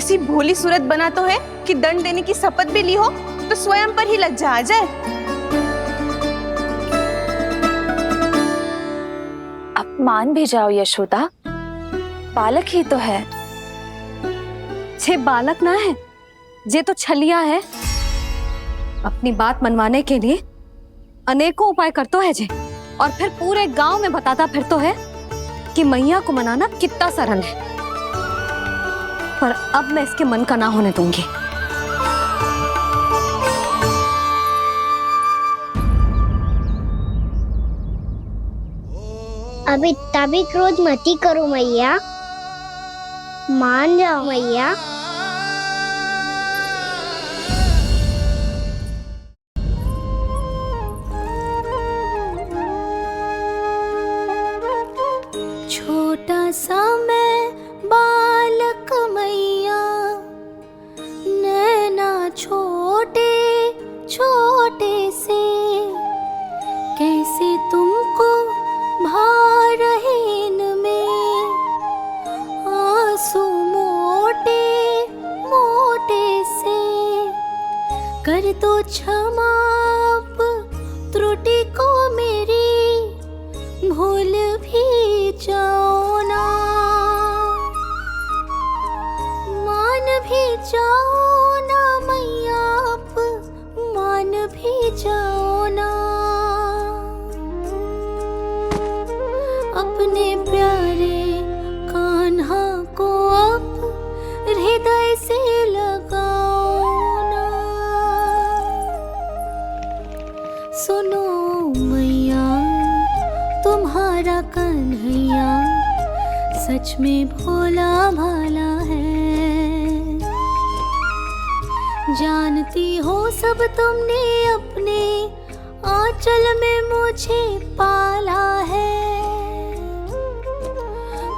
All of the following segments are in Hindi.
ऐसी भोली सूरत बना तो है कि दंड देने की शपथ भी ली हो तो स्वयं पर ही लज्जा आ जाए। अब मान भी जाओ यशोदा, बालक ही तो है। छे बालक ना है, जे तो छलिया है। अपनी बात मनवाने के लिए अनेकों उपाय करतो है जे, और फिर पूरे गांव में बताता फिरतो है कि मैया को मनाना कितना सरल है। पर अब मैं इसके मन का ना होने दूंगी। अब इतना भी क्रोध मती करो मैया, मान जाओ मैया। छोटा सा मैं बालक मैया, नैना छोटे छोटे से, कैसे तुमको भा रहे इनमें आंसू मोटे मोटे से। कर दो क्षमा त्रुटि को मेरी, भूल भी जाओ ना, मान भी जाओ ना मैया, मान भी जाओ ना। अपने प्यारे कान्हा को अब हृदय से लगाओ ना। सुनो मैया, तुम्हारा कन्हैया सच में भोला भाला है। जानती हो सब तुमने अपने आंचल में मुझे पाला है।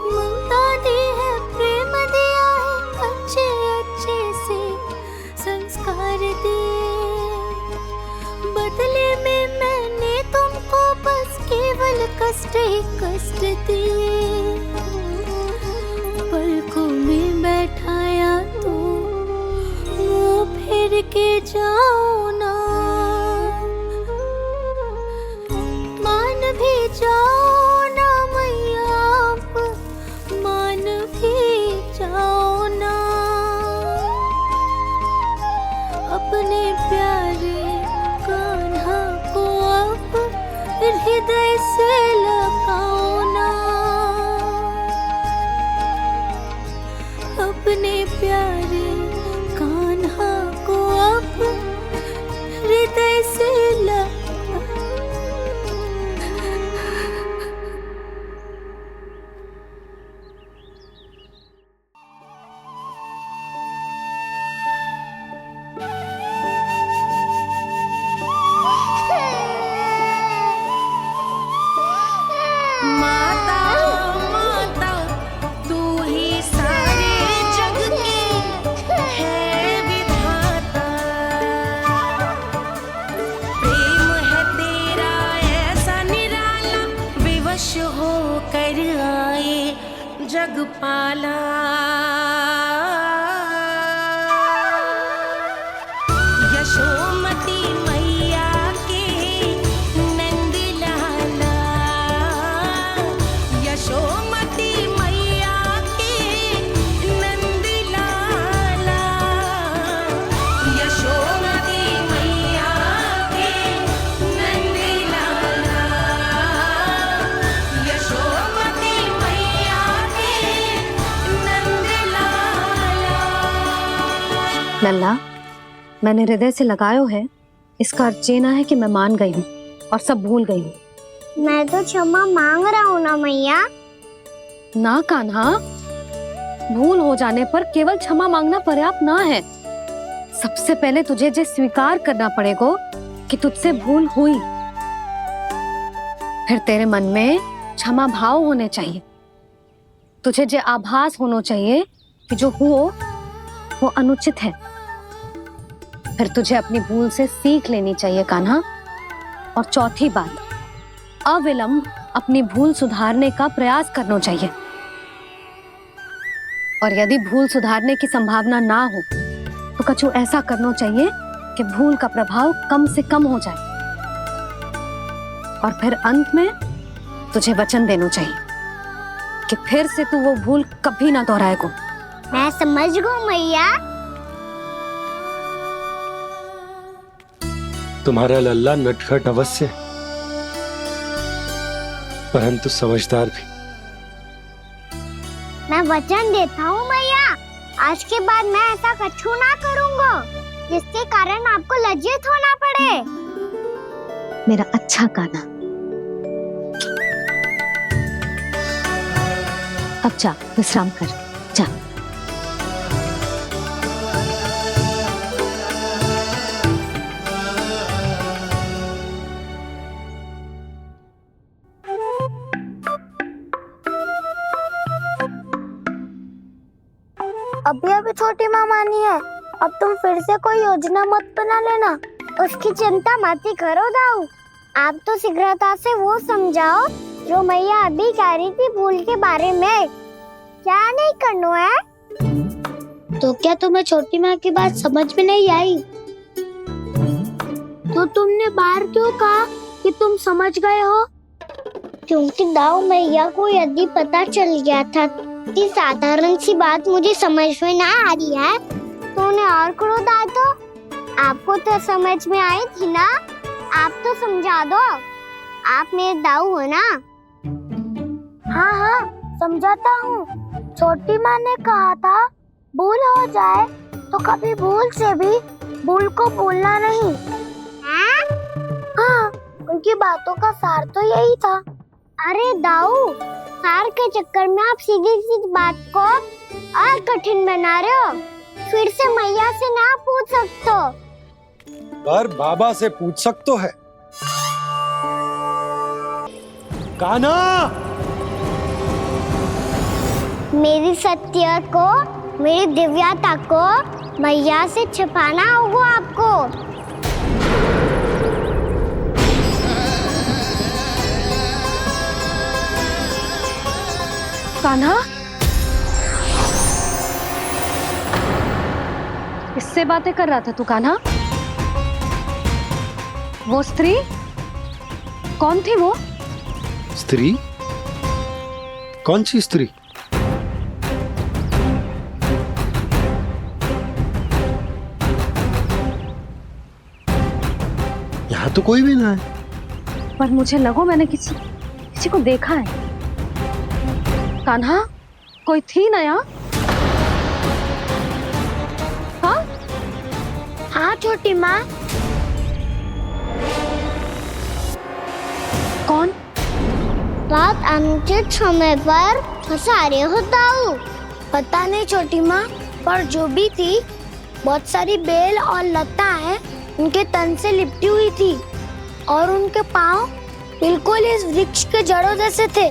ममता दी है, प्रेम दिया है, अच्छे अच्छे से संस्कार दिए। बदले में मैंने तुमको बस केवल कष्ट ही कष्ट दिए। पलकों में बैठाया तो मुंह फेर के जाओ ना, मान भी जाओ ना मैया, मान भी जाओ ना। अपने प्यारे कान्हा को अब हृदय से लगाओ ना। अपने प्यारे कान्हा को अब हृदय से जगपाला। यशोमती मैया के नंद लाला, यशोमती मैया के नंद लाला, यशोमती मैया के नंद लाला, यशोमती मैया के नंद लाला। लल्ला, मैंने हृदय से लगायो है, इसका अर्थ ये ना है कि मैं मान गई हूँ और सब भूल गई हूँ। मैं तो क्षमा मांग रहा हूँ ना मैया। ना कान्हा, भूल हो जाने पर केवल क्षमा मांगना पर्याप्त ना है। सबसे पहले तुझे जे स्वीकार करना पड़ेगा कि तुझसे भूल हुई, फिर तेरे मन में क्षमा भाव होने चाहिए। तुझे जे आभास होना चाहिए कि जो हुआ वो अनुचित है। फिर तुझे अपनी भूल से सीख लेनी चाहिए कान्हा। और चौथी बात, अविलंब अपनी भूल सुधारने का प्रयास करना चाहिए। और यदि भूल सुधारने की संभावना ना हो तो कछु ऐसा करना चाहिए कि भूल का प्रभाव कम से कम हो जाए, और फिर अंत में तुझे वचन देना चाहिए कि फिर से तू वो भूल कभी ना दोहराएगो। मैं समझ गई मैया। तुम्हारा लल्ला नटखट अवश्य है, परंतु समझदार भी। मैं वचन देता हूँ मैया, आज के बाद मैं ऐसा कछु ना करूँगा जिसके कारण आपको लज्जित होना पड़े। मेरा अच्छा काना, अब जा विश्राम कर, जा। अभी अभी छोटी माँ मानी है, अब तुम फिर से कोई योजना मत बना लेना। उसकी चिंता मत ही करो दाऊ, आप तो शीघ्रता से वो समझाओ जो मैया अभी कह रही थी भूल के बारे में। क्या नहीं करना है? तो क्या तुम्हें छोटी माँ की बात समझ में नहीं आई? तो तुमने बाहर क्यों कहा कि तुम समझ गए हो? क्योंकि दाऊ मैया को यदि पता चल गया था कि साधारण सी बात मुझे समझ में ना आ रही है तो उन्हें और क्रोध आया। तो आपको तो समझ में आई थी ना, आप तो समझा दो, आप मेरे दाऊ हो ना। हाँ हाँ समझाता हूँ। छोटी माँ ने कहा था भूल हो जाए तो कभी भूल से भी भूल को भूलना नहीं। हाँ उनकी बातों का सार तो यही था। अरे दाऊ, सार के चक्कर में आप सीधी सीधी बात को और कठिन बना रहे हो। फिर से मैया से ना पूछ सकते हो, पर बाबा से पूछ सकते है। कान्हा, मेरी सत्य को, मेरी दिव्यता को मैया से छिपाना होगा आपको। कान्हा, किससे बातें कर रहा था तू कान्हा? वो स्त्री कौन थी? वो स्त्री? कौन सी स्त्री? यहाँ तो कोई भी ना है। पर मुझे लगो मैंने किसी को देखा है। कान्हा, कोई थी ना यहाँ? हाँ हाँ छोटी माँ। कौन? रात अनुचित समय पर फंसा रहे हो दाऊ। पता नहीं छोटी माँ, पर जो भी थी बहुत सारी बेल और लता है उनके तन से लिपटी हुई थी और उनके पाँव बिल्कुल इस वृक्ष के जड़ों जैसे थे।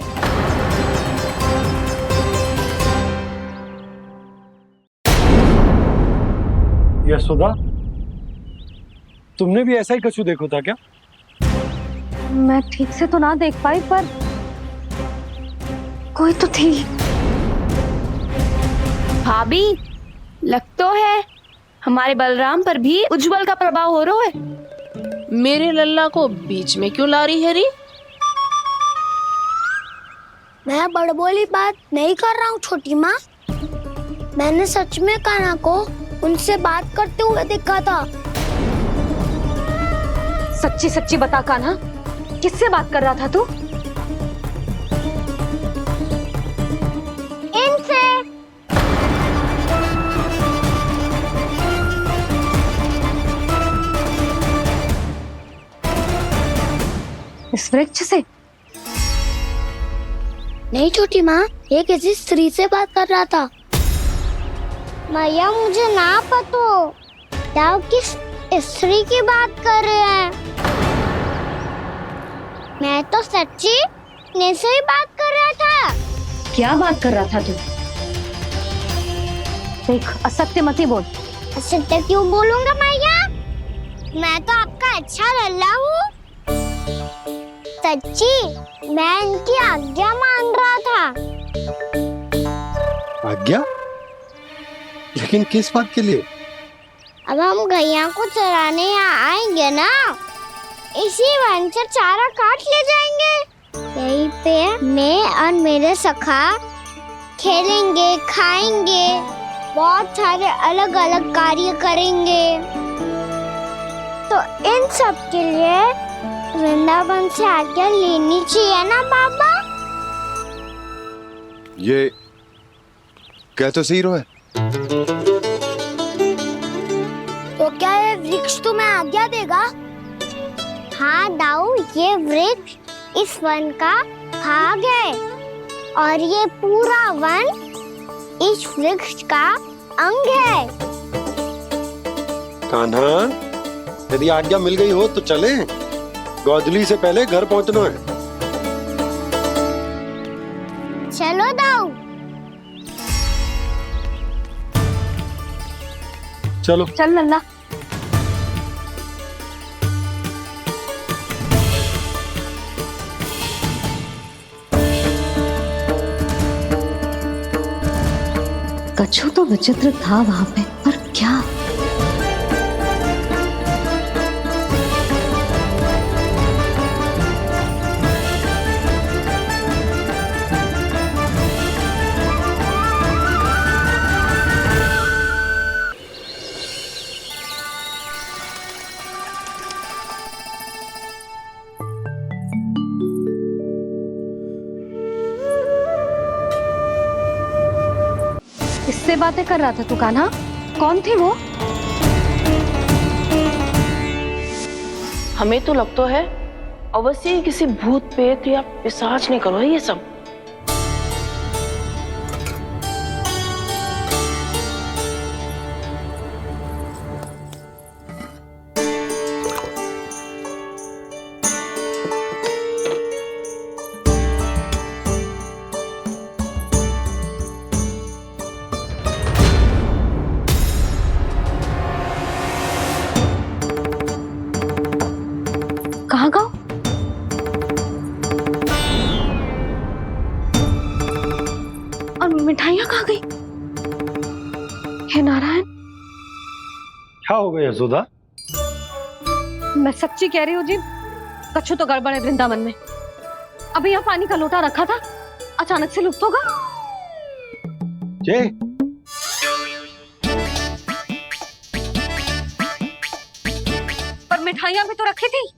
यशोदा, तुमने भी ऐसा ही कछु देखो था क्या? मैं ठीक से तो ना देख पाई, पर कोई तो थी। भाभी, लग तो है हमारे बलराम पर भी उज्जवल का प्रभाव हो रहा है। मेरे लल्ला को बीच में क्यों ला रही है री? मैं बड़बोली बात नहीं कर रहा हूँ छोटी माँ। मैंने सच में कान्हा को उनसे बात करते हुए देखा था। सच्ची सच्ची बता कान्हा, किससे बात कर रहा था तू? इनसे। इस वृक्ष से? नहीं छोटी माँ, ये किसी स्त्री से बात कर रहा था। मैया मुझे ना पता दाऊ किस स्त्री की बात कर रहे हैं। मैं तो सच्ची ने से ही बात कर रहा था। क्या बात कर रहा था तू? देख, असत्य मत ही बोल। असत्य क्यों बोलूंगा मैया? मैं तो आपका अच्छा लल्ला हूँ। सच्ची मैं इनकी आज्ञा मान रहा था। आज्ञा? लेकिन किस बात के लिए? अब हम गैया को चराने यहाँ आएंगे ना, इसी वन से चारा काट ले जाएंगे। यहीं पे मैं और मेरे सखा खेलेंगे, खाएंगे, बहुत सारे अलग अलग कार्य करेंगे। तो इन सब के लिए वृंदावन से आज्ञा लेनी चाहिए ना बाबा? ये कह तो सही रहा है। तो क्या ये वृक्ष तुम्हें आज्ञा देगा? हाँ दाऊ, ये वृक्ष इस वन का भाग है और ये पूरा वन इस वृक्ष का अंग है। कान्हा, यदि आज्ञा मिल गई हो तो चले। गोधूली से पहले घर पहुंचना है। चलो दाऊ। चलो। चल लल्ला। कछु तो विचित्र था वहां पे, पर क्या? किससे बातें कर रहा था तू कान्हा? कौन थे वो? हमें तो लगता है अवश्य ही किसी भूत प्रेत या पिशाच ने करो है ये सब। कहाँ गए? और मिठाइयाँ कहाँ गई? हे नारायण! क्या हो गया यशोदा? मैं सच्ची कह रही हूँ जी, कछु तो गड़बड़ है वृंदावन में। अभी यहाँ पानी का लोटा रखा था, अचानक से लुप्त होगा। जे पर मिठाइयाँ भी तो रखी थी।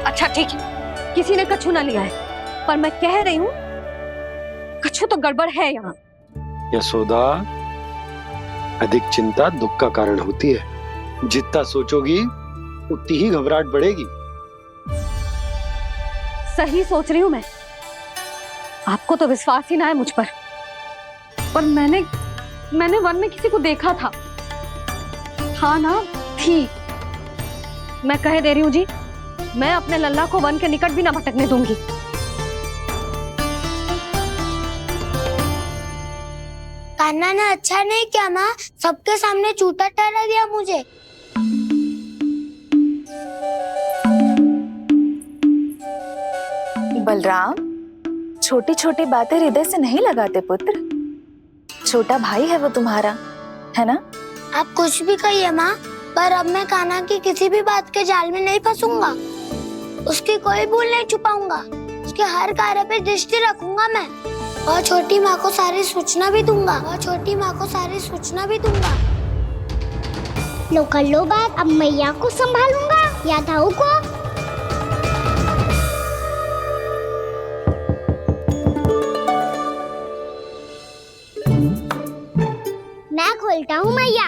अच्छा ठीक है, किसी ने कछु ना लिया है, पर मैं कह रही हूँ कछु तो गड़बड़ है यहाँ। यशोदा, अधिक चिंता दुख का कारण होती है। जितना सोचोगी उतनी ही घबराहट बढ़ेगी। सही सोच रही हूँ मैं। आपको तो विश्वास ही ना है मुझ पर मैंने वन में किसी को देखा था। हाँ ना, थी। मैं कह दे रही हूँ जी, मैं अपने लल्ला को वन के निकट भी ना भटकने दूंगी। कान्हा ने अच्छा नहीं किया माँ, सबके सामने चूता ठहरा दिया मुझे। बलराम, छोटी छोटी बातें हृदय से नहीं लगाते पुत्र। छोटा भाई है वो तुम्हारा, है ना? आप कुछ भी कहिए माँ, पर अब मैं कान्हा की किसी भी बात के जाल में नहीं फंसूंगा। उसकी कोई भूल नहीं छुपाऊंगा। उसके हर कार्य पे दृष्टि रखूंगा मैं, और छोटी माँ को सारी सूचना भी दूंगा। लो कर लो बात, अब मैया को संभालूंगा या दाऊ को। मैं खोलता हूँ मैया।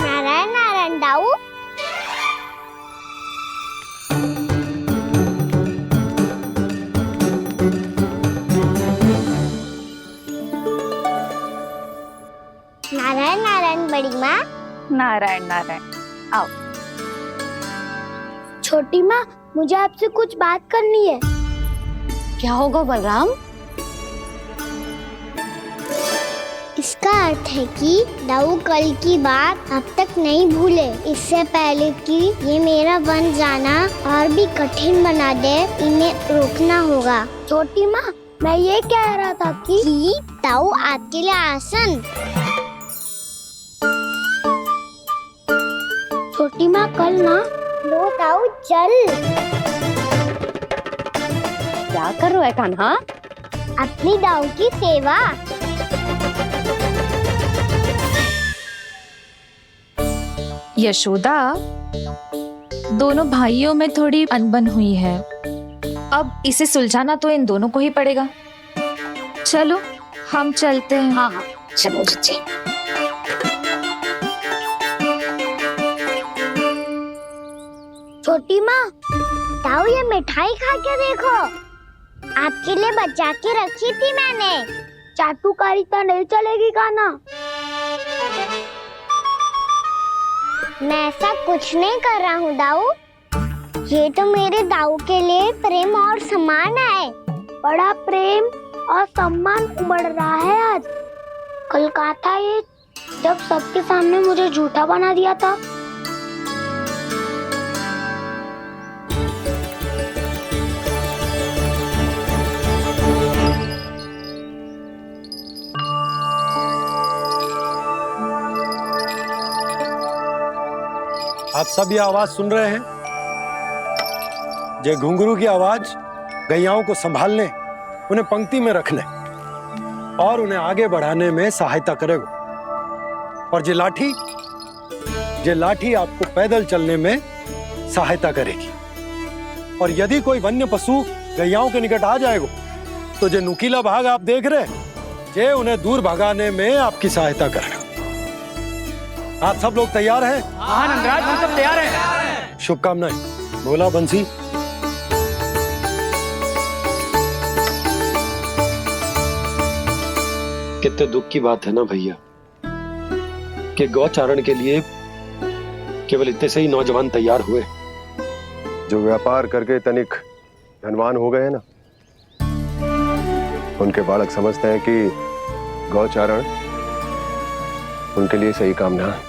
नारायण नारायण दाऊ। नारायण नारायण बड़ी माँ। नारायण नारायण, आओ। छोटी माँ, मुझे आपसे कुछ बात करनी है। क्या होगा बलराम? इसका अर्थ है कि दाऊ कल की बात अब तक नहीं भूले। इससे पहले कि ये मेरा बन जाना और भी कठिन बना दे, इन्हें रोकना होगा। छोटी माँ, मैं ये कह रहा था कि दाऊ आपके लिए आसन। छोटी माँ, कल ना लो दाऊ चल। क्या कर रहा है कान्हा? अपनी दाऊ की सेवा। यशोदा, दोनों भाइयों में थोड़ी अनबन हुई है। अब इसे सुलझाना तो इन दोनों को ही पड़ेगा। चलो हम चलते हैं। हाँ हाँ, चलो जी। छोटी माँ, दाऊ ये मिठाई खा के देखो। आपके लिए बचा के रखी थी मैंने। चाटुकारिता नहीं चलेगी कान्हा। मैं ऐसा कुछ नहीं कर रहा हूँ दाऊ। ये तो मेरे दाऊ के लिए प्रेम और सम्मान है। बड़ा प्रेम और सम्मान उमड़ रहा है आज। कल कहा था ये, जब सबके सामने मुझे झूठा बना दिया था। आप सब ये आवाज सुन रहे हैं? ये घुंघरू की आवाज गैयाओं को संभालने, उन्हें पंक्ति में रखने और उन्हें आगे बढ़ाने में सहायता करेगा। और ये लाठी आपको पैदल चलने में सहायता करेगी। और यदि कोई वन्य पशु गैयाओं के निकट आ जाएगा तो ये नुकीला भाग आप देख रहे हैं, ये उन्हें दूर भगाने में आपकी सहायता करेगा। आप सब लोग तैयार हैं? हाँ नंदराज, हम सब तैयार हैं। शुभकामनाएं। बोला बंसी। कितने दुख की बात है ना भैया कि गौचारण के लिए केवल इतने से ही नौजवान तैयार हुए। जो व्यापार करके तनिक धनवान हो गए हैं ना, उनके बालक समझते हैं कि गौचारण उनके लिए सही काम ना है।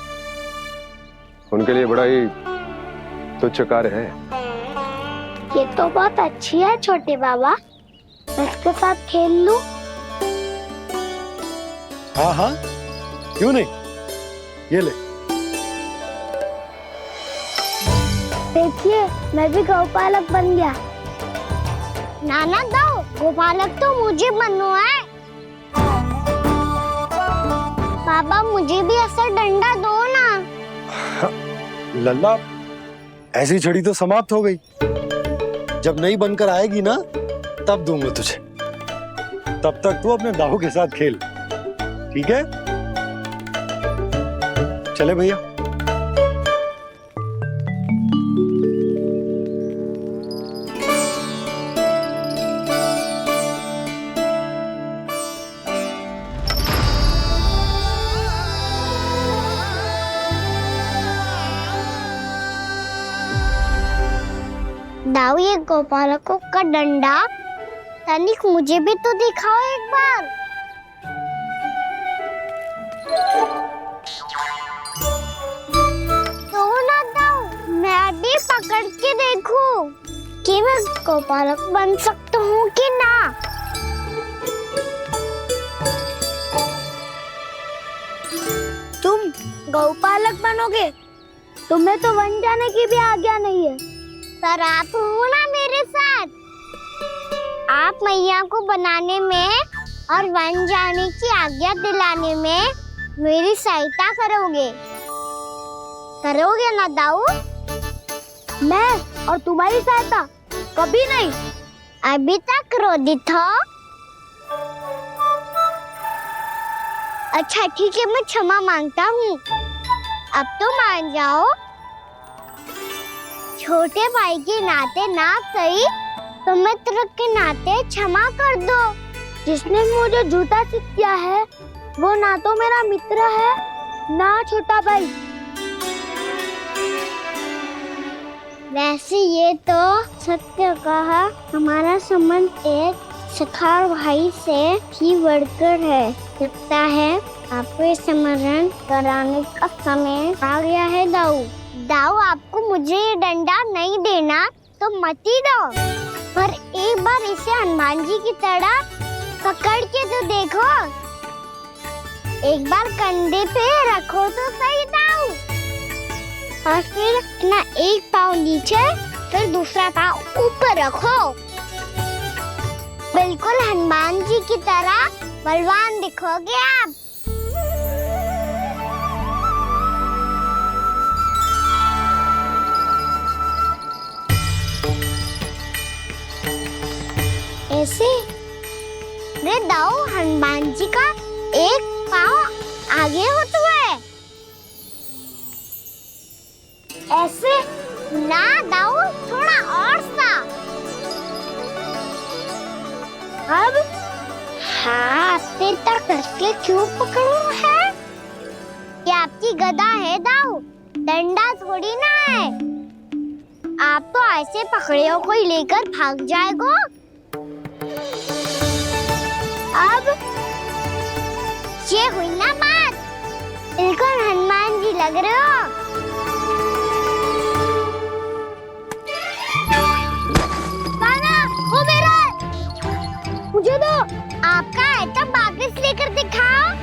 उनके लिए बड़ा ही तुच्छ कार्य है। ये तो बहुत अच्छी है छोटे बाबा, मैं इसके साथ खेल लूं? हाँ हाँ, क्यों नहीं। ये ले। देखिए, मैं भी गौपालक बन गया। नाना दाऊ, गौपालक तो मुझे बनना है। बाबा, मुझे भी ऐसा डंडा दो ना। लल्ला, ऐसी छड़ी तो समाप्त हो गई। जब नई बनकर आएगी ना, तब दूंगा तुझे। तब तक तू अपने दाऊ के साथ खेल, ठीक है? चले भैया। दाऊ, ये गोपालकों का डंडा तनिक मुझे भी तो दिखाओ एक बार। तो ना दाऊ, मैं भी पकड़ के देखूं कि मैं गोपालक बन सकता हूँ कि ना। तुम गौपालक बनोगे? तुम्हें तो वन जाने की भी आज्ञा नहीं है। सर, आप हो ना मेरे साथ। आप मैया को बनाने में और वन जाने की आज्ञा दिलाने में मेरी सहायता करोगे ना दाऊ? मैं और तुम्हारी सहायता कभी नहीं। अभी तक क्रोधित हो? अच्छा ठीक है, मैं क्षमा मांगता हूँ। अब तो मान जाओ। छोटे भाई के नाते ना सही तो मित्र के नाते क्षमा कर दो। जिसने मुझे झूठा सिद्ध किया है वो ना तो मेरा मित्र है ना छोटा भाई। वैसे ये तो सत्य कहा, हमारा संबंध एक सखार भाई से भी बढ़कर है। लगता है आपको स्मरण कराने का समय आ गया है दाऊ। दाऊ, आपको मुझे ये डंडा नहीं देना तो मत ही दो, पर एक बार इसे हनुमान जी की तरह पकड़ के तो देखो। एक बार कंधे पे रखो तो सही दाऊ, और फिर अपना एक पाँव नीचे फिर दूसरा पाँव ऊपर रखो। बिल्कुल हनुमान जी की तरह बलवान दिखोगे आप। ऐसे रे दाऊ, हनुमान जी का एक पाँव आगे होता है। ऐसे ना दाऊ, थोड़ा और सा। अब हाथ पे तक कसके क्यों पकड़ो है? ये आपकी गदा है दाऊ, डंडा थोड़ी ना है। आप तो ऐसे पकड़े हो कोई लेकर भाग जाएगा। अब ये हुई ना बात, बिल्कुल हनुमान जी लग रहे हो। कान्हा, वो मेरा, मुझे दो। आपका है तो वापस लेकर दिखाओ।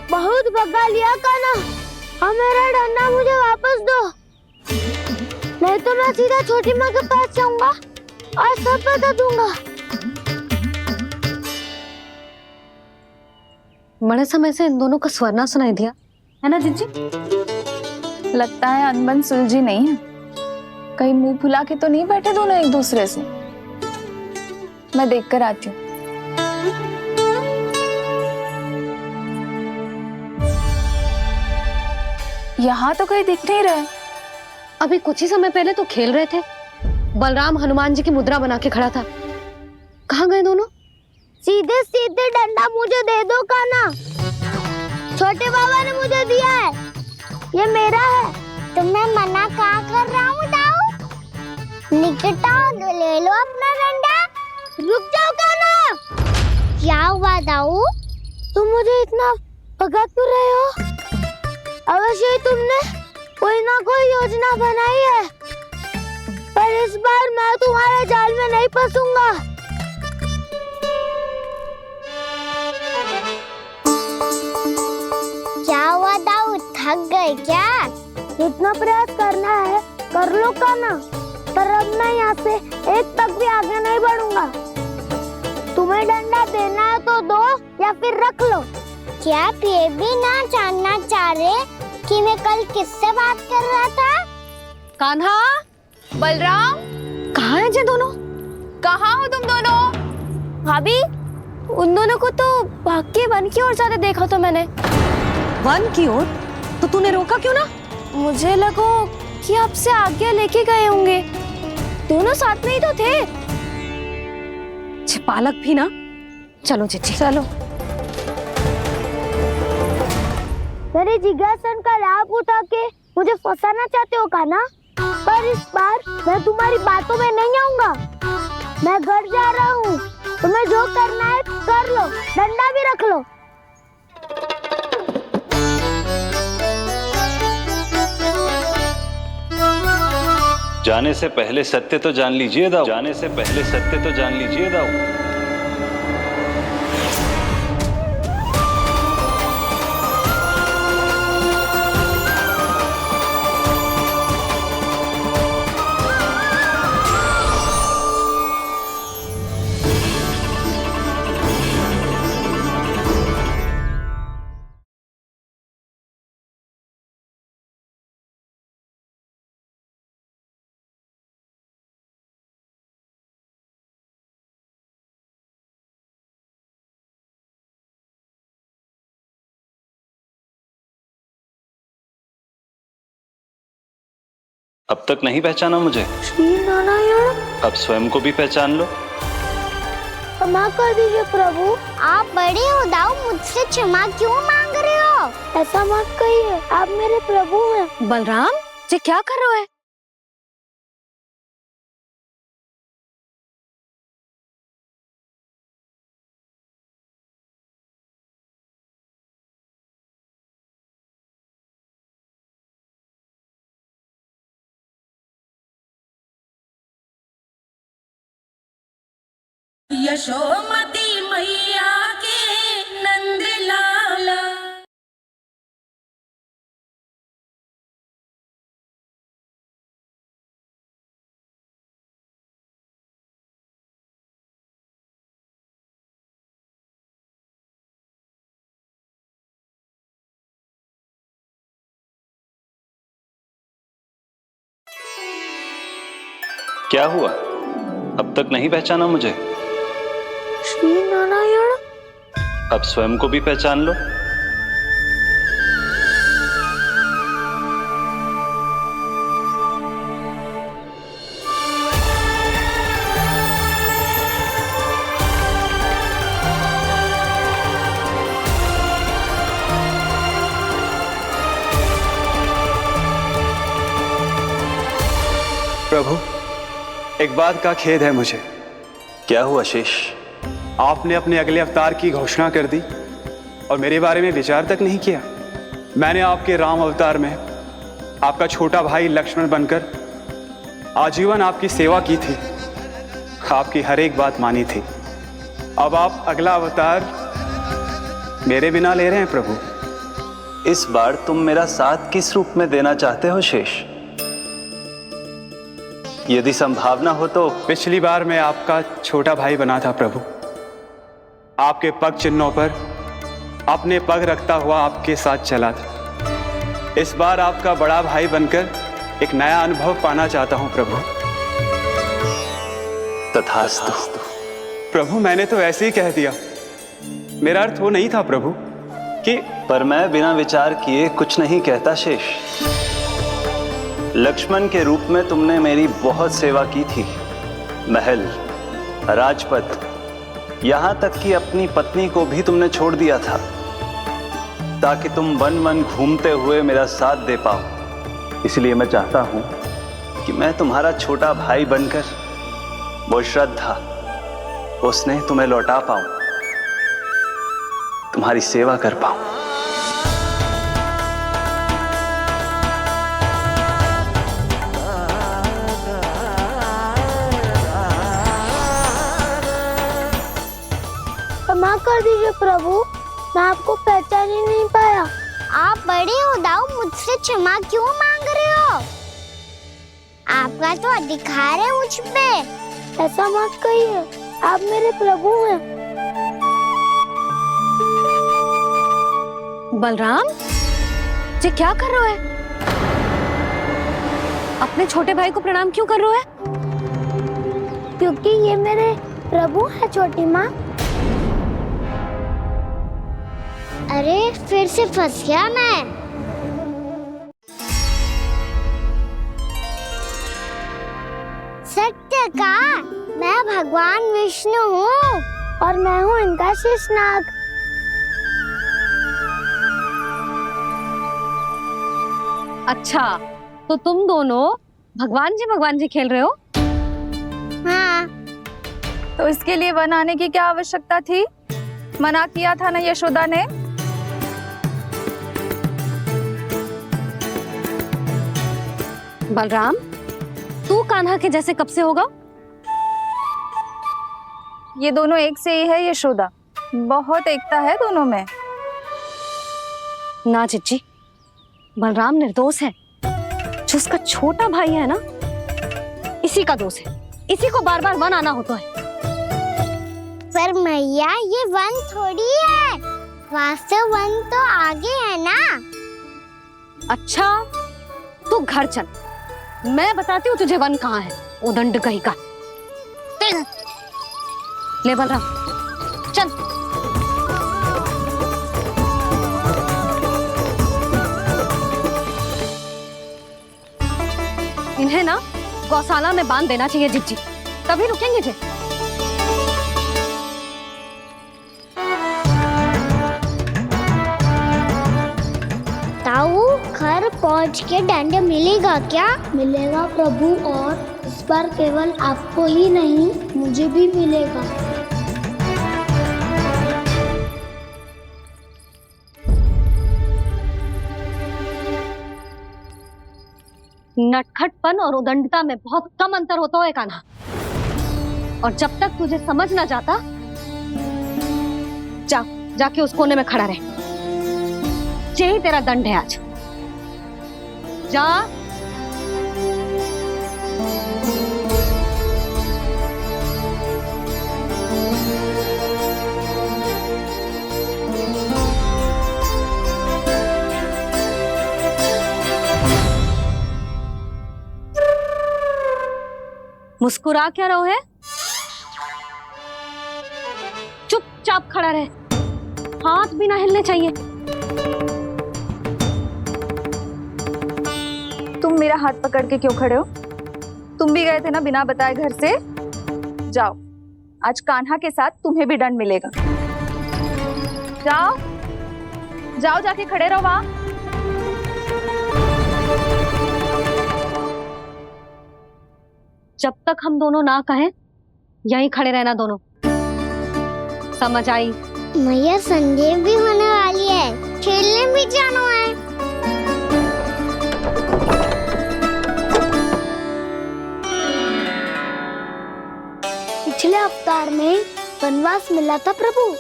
बहुत भगा लिया कान्हा, हाँ मेरा डंडा मुझे वापस दो, नहीं तो मैं सीधा छोटी माँ के पास जाऊंगा और सब बता दूंगा। बड़े समय से इन दोनों का स्वर ना सुनाई दिया है ना जीजी? लगता है अनबन सुलझी नहीं है। कहीं मुंह फुला के तो नहीं बैठे दोनों एक दूसरे से। मैं देख कर आती हूँ। यहाँ तो कहीं दिख नहीं रहा। अभी कुछ ही समय पहले तो खेल रहे थे। बलराम हनुमान जी की मुद्रा बना के खड़ा था। कहाँ गए दोनों? सीधे सीधे डंडा मुझे दे दो कान्हा, छोटे बाबा ने मुझे दिया है, ये मेरा है। तो मैं मना कहाँ कर रहा हूँ दाऊ? निकट आओ, ले लो अपना डंडा। रुक जाओ कान्हा। क्या हुआ दाऊ, तुम मुझे इतना भगा क्यों रहे हो? अवश्य ही तुमने कोई ना कोई योजना बनाई है, पर इस बार मैं तुम्हारे जाल में नहीं फंसूंगा। क्या हुआ दाऊ, थक गए क्या? जितना प्रयास करना है कर लो कान्हा, पर अब मैं यहाँ से एक तक भी आगे नहीं बढ़ूंगा। तुम्हें डंडा देना है तो दो या फिर रख लो। क्या आप ये भी ना जानना चाह रहे कि मैं कल किससे बात कर रहा था? कान्हा, बलराम, कहाँ हैं ये दोनों? कहाँ हो तुम दोनों? भाभी, उन दोनों को तो भाग के वन की ओर जाते देखा तो मैंने। वन की ओर? तो तूने रोका क्यों ना? मुझे लगा कि आपसे आगे लेके गए होंगे। दोनों साथ में ही तो थे। पालक भी ना। चलो चिट्ठी, चलो। मेरे जिज्ञासन का लाभ उठा के मुझे फंसाना चाहते हो कान्हा, पर इस बार मैं तुम्हारी बातों में नहीं आऊंगा। मैं घर जा रहा हूँ, तुम्हें जो करना है कर लो, डंडा भी रख लो। जाने से पहले सत्य तो जान लीजिए दाऊ। जाने से पहले सत्य तो जान लीजिए दाऊ। अब तक नहीं पहचाना मुझे? श्री नारायण। अब स्वयं को भी पहचान लो। क्षमा कर दीजिए प्रभु। आप बड़े हो दाऊ, मुझसे क्षमा क्यों मांग रहे हो? ऐसा मत कहिए, आप मेरे प्रभु हैं। बलराम जी क्या कर रहे हो? यशोमती मैया के नंद लाला। क्या हुआ? अब तक नहीं पहचाना मुझे? श्री नारायण। अब स्वयं को भी पहचान लो। प्रभु, एक बात का खेद है मुझे। क्या हुआ शेष? आपने अपने अगले अवतार की घोषणा कर दी और मेरे बारे में विचार तक नहीं किया। मैंने आपके राम अवतार में आपका छोटा भाई लक्ष्मण बनकर आजीवन आपकी सेवा की थी, आपकी हर एक बात मानी थी। अब आप अगला अवतार मेरे बिना ले रहे हैं प्रभु। इस बार तुम मेरा साथ किस रूप में देना चाहते हो शेष? यदि संभावना हो तो। पिछली बार मैं आपका छोटा भाई बना था प्रभु, आपके पग चिन्हों पर अपने पग रखता हुआ आपके साथ चला था। इस बार आपका बड़ा भाई बनकर एक नया अनुभव पाना चाहता हूं प्रभु। तथास्तु। प्रभु, मैंने तो ऐसे ही कह दिया, मेरा अर्थ वो नहीं था प्रभु कि। पर मैं बिना विचार किए कुछ नहीं कहता शेष। लक्ष्मण के रूप में तुमने मेरी बहुत सेवा की थी। महल, राजपथ, यहां तक कि अपनी पत्नी को भी तुमने छोड़ दिया था ताकि तुम वन वन घूमते हुए मेरा साथ दे पाओ। इसलिए मैं चाहता हूं कि मैं तुम्हारा छोटा भाई बनकर वो श्रद्धा, वो स्नेह तुम्हें लौटा पाऊं, तुम्हारी सेवा कर पाऊं। क्षमा कर दीजिए प्रभु, मैं आपको पहचान ही नहीं पाया। आप बड़े हो दाऊ, मुझसे क्षमा क्यों मांग रहे हो? आपका तो अधिकार है मुझ पे। ऐसा मत कहिए, आप मेरे प्रभु हैं। बलराम जी क्या कर रहे हो? अपने छोटे भाई को प्रणाम क्यों कर रहे हो? क्योंकि ये मेरे प्रभु है छोटी माँ। अरे फिर से फंस गया मैं। सत्य का, मैं भगवान विष्णु हूँ और मैं हूँ इनका शेषनाग। अच्छा, तो तुम दोनों भगवान जी खेल रहे हो? हाँ। तो इसके लिए वन आने की क्या आवश्यकता थी? मना किया था ना यशोदा ने। बलराम, तू कान्हा के जैसे कब से होगा? ये दोनों एक से ही है यशोदा, बहुत एकता है दोनों में। ना चिच्ची, बलराम निर्दोष है। जो उसका छोटा भाई है ना, इसी का दोष है। इसी को बार बार वन आना होता है। पर मैया, ये वन थोड़ी है, वास्तव वन तो आगे है ना। अच्छा, तू घर चल, मैं बताती हूँ तुझे वन कहाँ है। उदंड कहीं का। ले बलराम, चल। इन्हें ना गौशाला में बांध देना चाहिए जिज्जी, तभी रुकेंगे जे। ताऊ, घर पहुंच के दंड मिलेगा क्या? मिलेगा प्रभु, और इस बार केवल आपको ही नहीं मुझे भी मिलेगा। नटखटपन और उदंडता में बहुत कम अंतर होता है कान्हा, और जब तक तुझे समझ ना जाता, जाके उस कोने में खड़ा रहे। यही तेरा दंड है आज। जा। मुस्कुरा क्या रहो है? चुपचाप खड़ा रहे, हाथ भी ना हिलने चाहिए। तुम मेरा हाथ पकड़ के क्यों खड़े हो? तुम भी गए थे ना बिना बताए घर से। जाओ, आज कान्हा के साथ तुम्हें भी दंड मिलेगा। जाओ जाओ, जाके खड़े रहो वहां। जब तक हम दोनों ना कहें, यहीं खड़े रहना दोनों। समझ आई? मैया, संध्या भी होने वाली है, खेलने भी जाना है। पिछले अवतार में वनवास मिला था प्रभु,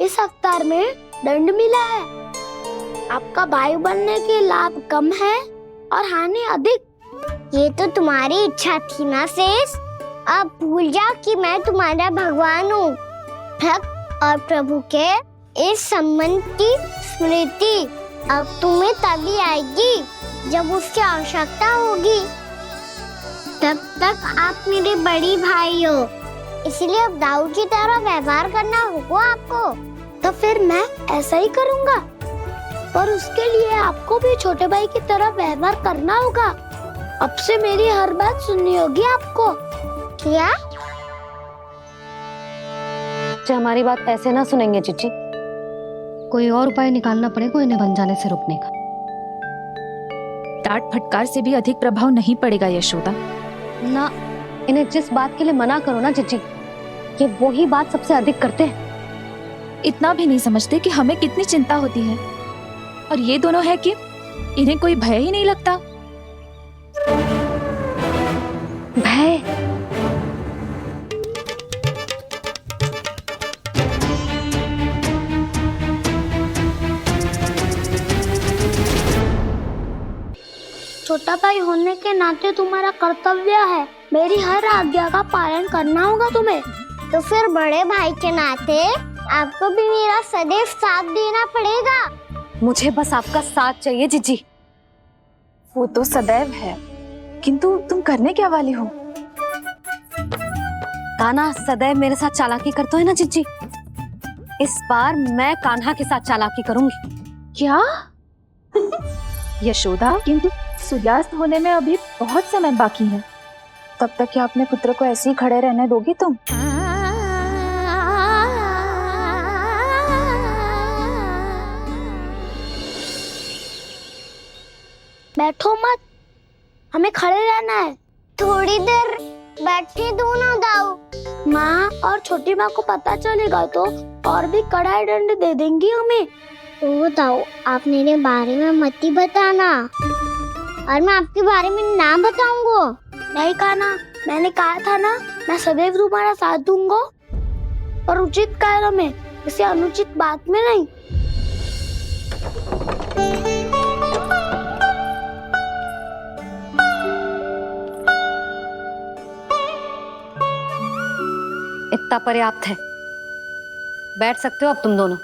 इस अवतार में दंड मिला है। आपका भाई बनने के लाभ कम है और हानि अधिक। ये तो तुम्हारी इच्छा थी ना शेष, अब भूल जाओ कि मैं तुम्हारा भगवान हूँ। भक्त और प्रभु के इस संबंध की स्मृति अब तुम्हें तभी आएगी जब उसकी आवश्यकता होगी। तब तक आप मेरे बड़ी भाई हो, इसलिए अब दाऊ की तरह व्यवहार करना होगा आपको। तो फिर मैं ऐसा ही करूँगा, पर उसके लिए आपको भी छोटे भाई की तरह व्यवहार करना होगा। अब से मेरी हर बात सुननी होगी आपको। क्या? हमारी बात ऐसे ना सुनेंगे चिच्ची, कोई और उपाय निकालना पड़ेगा इन्हें बन जाने से रुकने का। डांट फटकार से भी अधिक प्रभाव नहीं पड़ेगा यशोदा। ना, इन्हें जिस बात के लिए मना करो ना चिच्ची, ये वही बात सबसे अधिक करते हैं। इतना भी नहीं समझते कि हमें कितनी चिंता होती है, और ये दोनों है कि इन्हें कोई भय ही नहीं लगता। भय? छोटा भाई होने के नाते तुम्हारा कर्तव्य है, मेरी हर आज्ञा का पालन करना होगा तुम्हें। तो फिर बड़े भाई के नाते आपको भी मेरा सदैव साथ देना पड़ेगा। मुझे बस आपका साथ चाहिए जिज्जी। वो तो सदैव है, किंतु तुम करने क्या वाली हो? कान्हा सदैव मेरे साथ चालाकी करते है ना जिज्जी, इस बार मैं कान्हा के साथ चालाकी करूंगी। क्या? यशोदा, किंतु सूर्यास्त होने में अभी बहुत समय बाकी है। तब तक क्या अपने पुत्र को ऐसे ही खड़े रहने दोगी तुम? बैठो मत, हमें खड़े रहना है। थोड़ी देर बैठे दो ना दाऊ। माँ और छोटी माँ को पता चलेगा तो और भी कड़ा दंड दे देंगी हमें। ओ दाऊ, आप मेरे बारे में मत ही बताना, और मैं आपके बारे में ना बताऊंगा। नहीं कान्हा, मैंने कहा था ना, मैं सदैव तुम्हारा साथ दूंगा, पर उचित कार्य में, किसी अनुचित बात में नहीं। इतना पर्याप्त है, बैठ सकते हो अब तुम दोनों।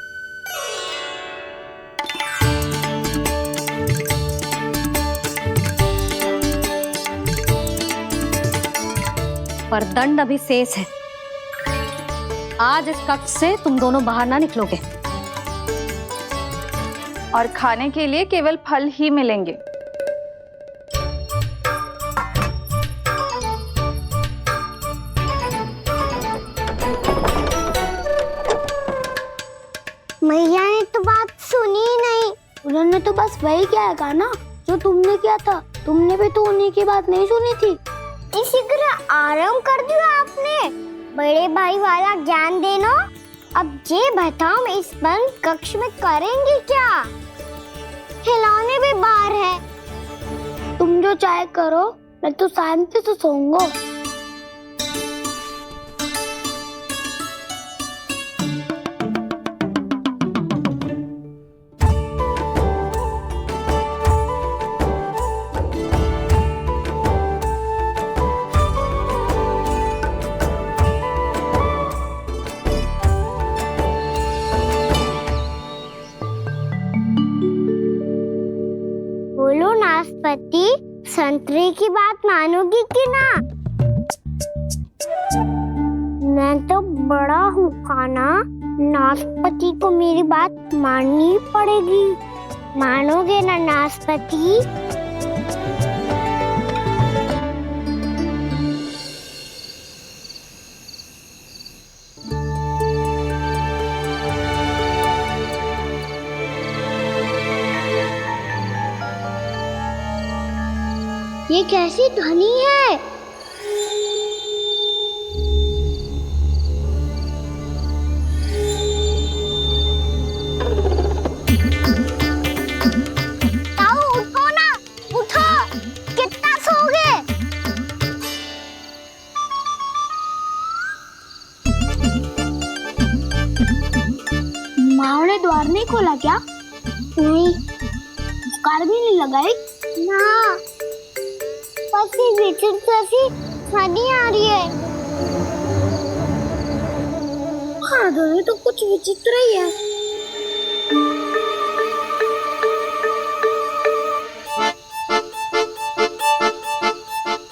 पर दंड अभी शेष है। आज इस कक्ष से तुम दोनों बाहर ना निकलोगे, और खाने के लिए केवल फल ही मिलेंगे। मैया ने तो बात सुनी ही नहीं। उन्होंने तो बस वही कहा ना जो तुमने किया था। तुमने भी तो उन्हीं की बात नहीं सुनी थी। इसी तरह आराम कर दिया आपने। बड़े भाई वाला ज्ञान देना। अब ये बताओ इस बंद कक्ष में करेंगे क्या? खिलौने भी बाहर है। तुम जो चाहे करो, मैं तो शांति से सोऊंगा। बोलो नाशपाती, संतरे की बात मानोगी कि ना? मैं तो बड़ा हूँ काना, नाशपाती को मेरी बात माननी पड़ेगी। मानोगे ना नाशपाती? ये कैसी ध्वनि है? ताऊ उठो ना, उठो। कितना सोओगे? माँ ने द्वार नहीं खोला क्या? नहीं। कार भी नहीं लगाई? ना, बस ये विचित्र सी ध्वनि आ रही है। हाँ, ध्वनि तो कुछ विचित्र ही है।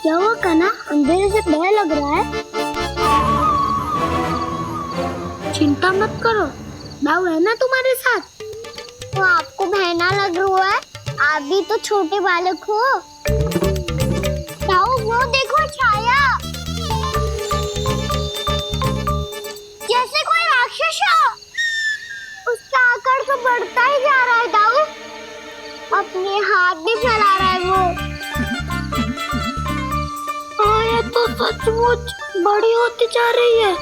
क्या हुआ कान्हा? अंधेरे से भय लग रहा है। चिंता मत करो, दाऊ है ना तुम्हारे साथ। तो आपको बहना लग रहा है? आप भी तो छोटे बालक हो। ताऊ वो देखो छाया, जैसे कोई राक्षस हो। उसका आकार तो बढ़ता ही जा रहा है ताऊ। अपने हाथ भी फैला रहा है वो। हाँ, ये तो सचमुच बड़ी होती जा रही है।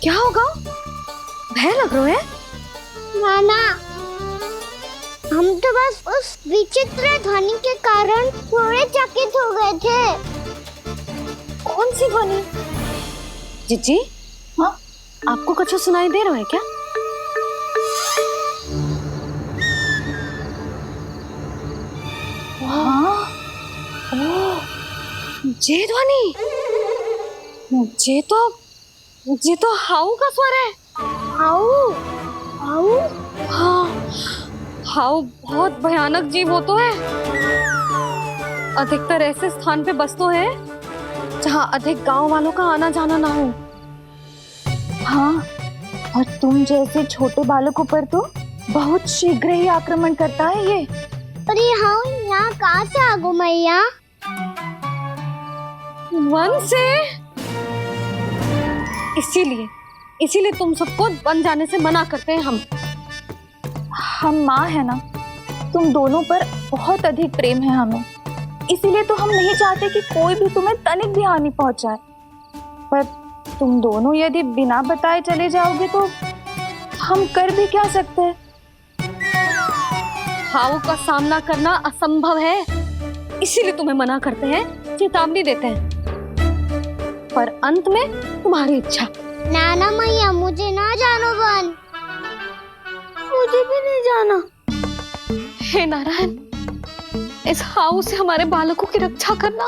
क्या होगा? भय लग रहा है? नाना, हम तो बस उस विचित्र ध्वनि के कारण थोड़े चकित हो गए थे। कौन सी ध्वनि? जीजी, हाँ, आपको कुछ सुनाई दे रहा है क्या? हाँ, ओह, ये ध्वनि, ये तो हाउ का स्वर है। हाउ? हाउ? हाँ, हाउ बहुत भयानक जीव हो तो है। अधिकतर ऐसे स्थान पे बसते हैं जहाँ अधिक गांव वालों का आना जाना ना हो। हाँ, और तुम जैसे छोटे बालकों पर तो बहुत शीघ्र ही आक्रमण करता है ये। अरे हाउ यहाँ कहाँ से आ गो मैया? वन से। इसीलिए तुम सबको वन जाने से मना करते हैं हम माँ है ना, तुम दोनों पर बहुत अधिक प्रेम है हमें, इसीलिए तो हम नहीं चाहते कि कोई भी तुम्हें तनिक भी हानि पहुंचाए। पर तुम दोनों यदि बिना बताए चले जाओगे तो हम कर भी क्या सकते हैं? हाउ का सामना करना असंभव है, इसीलिए तुम्हें मना करते हैं, चेतावनी देते हैं। पर अंत में तुम्हारी इच्छा। नाना मैया मुझे ना जानो वन। मुझे भी नहीं जाना। हे नारायण, इस हाउ से हमारे बालकों की रक्षा करना।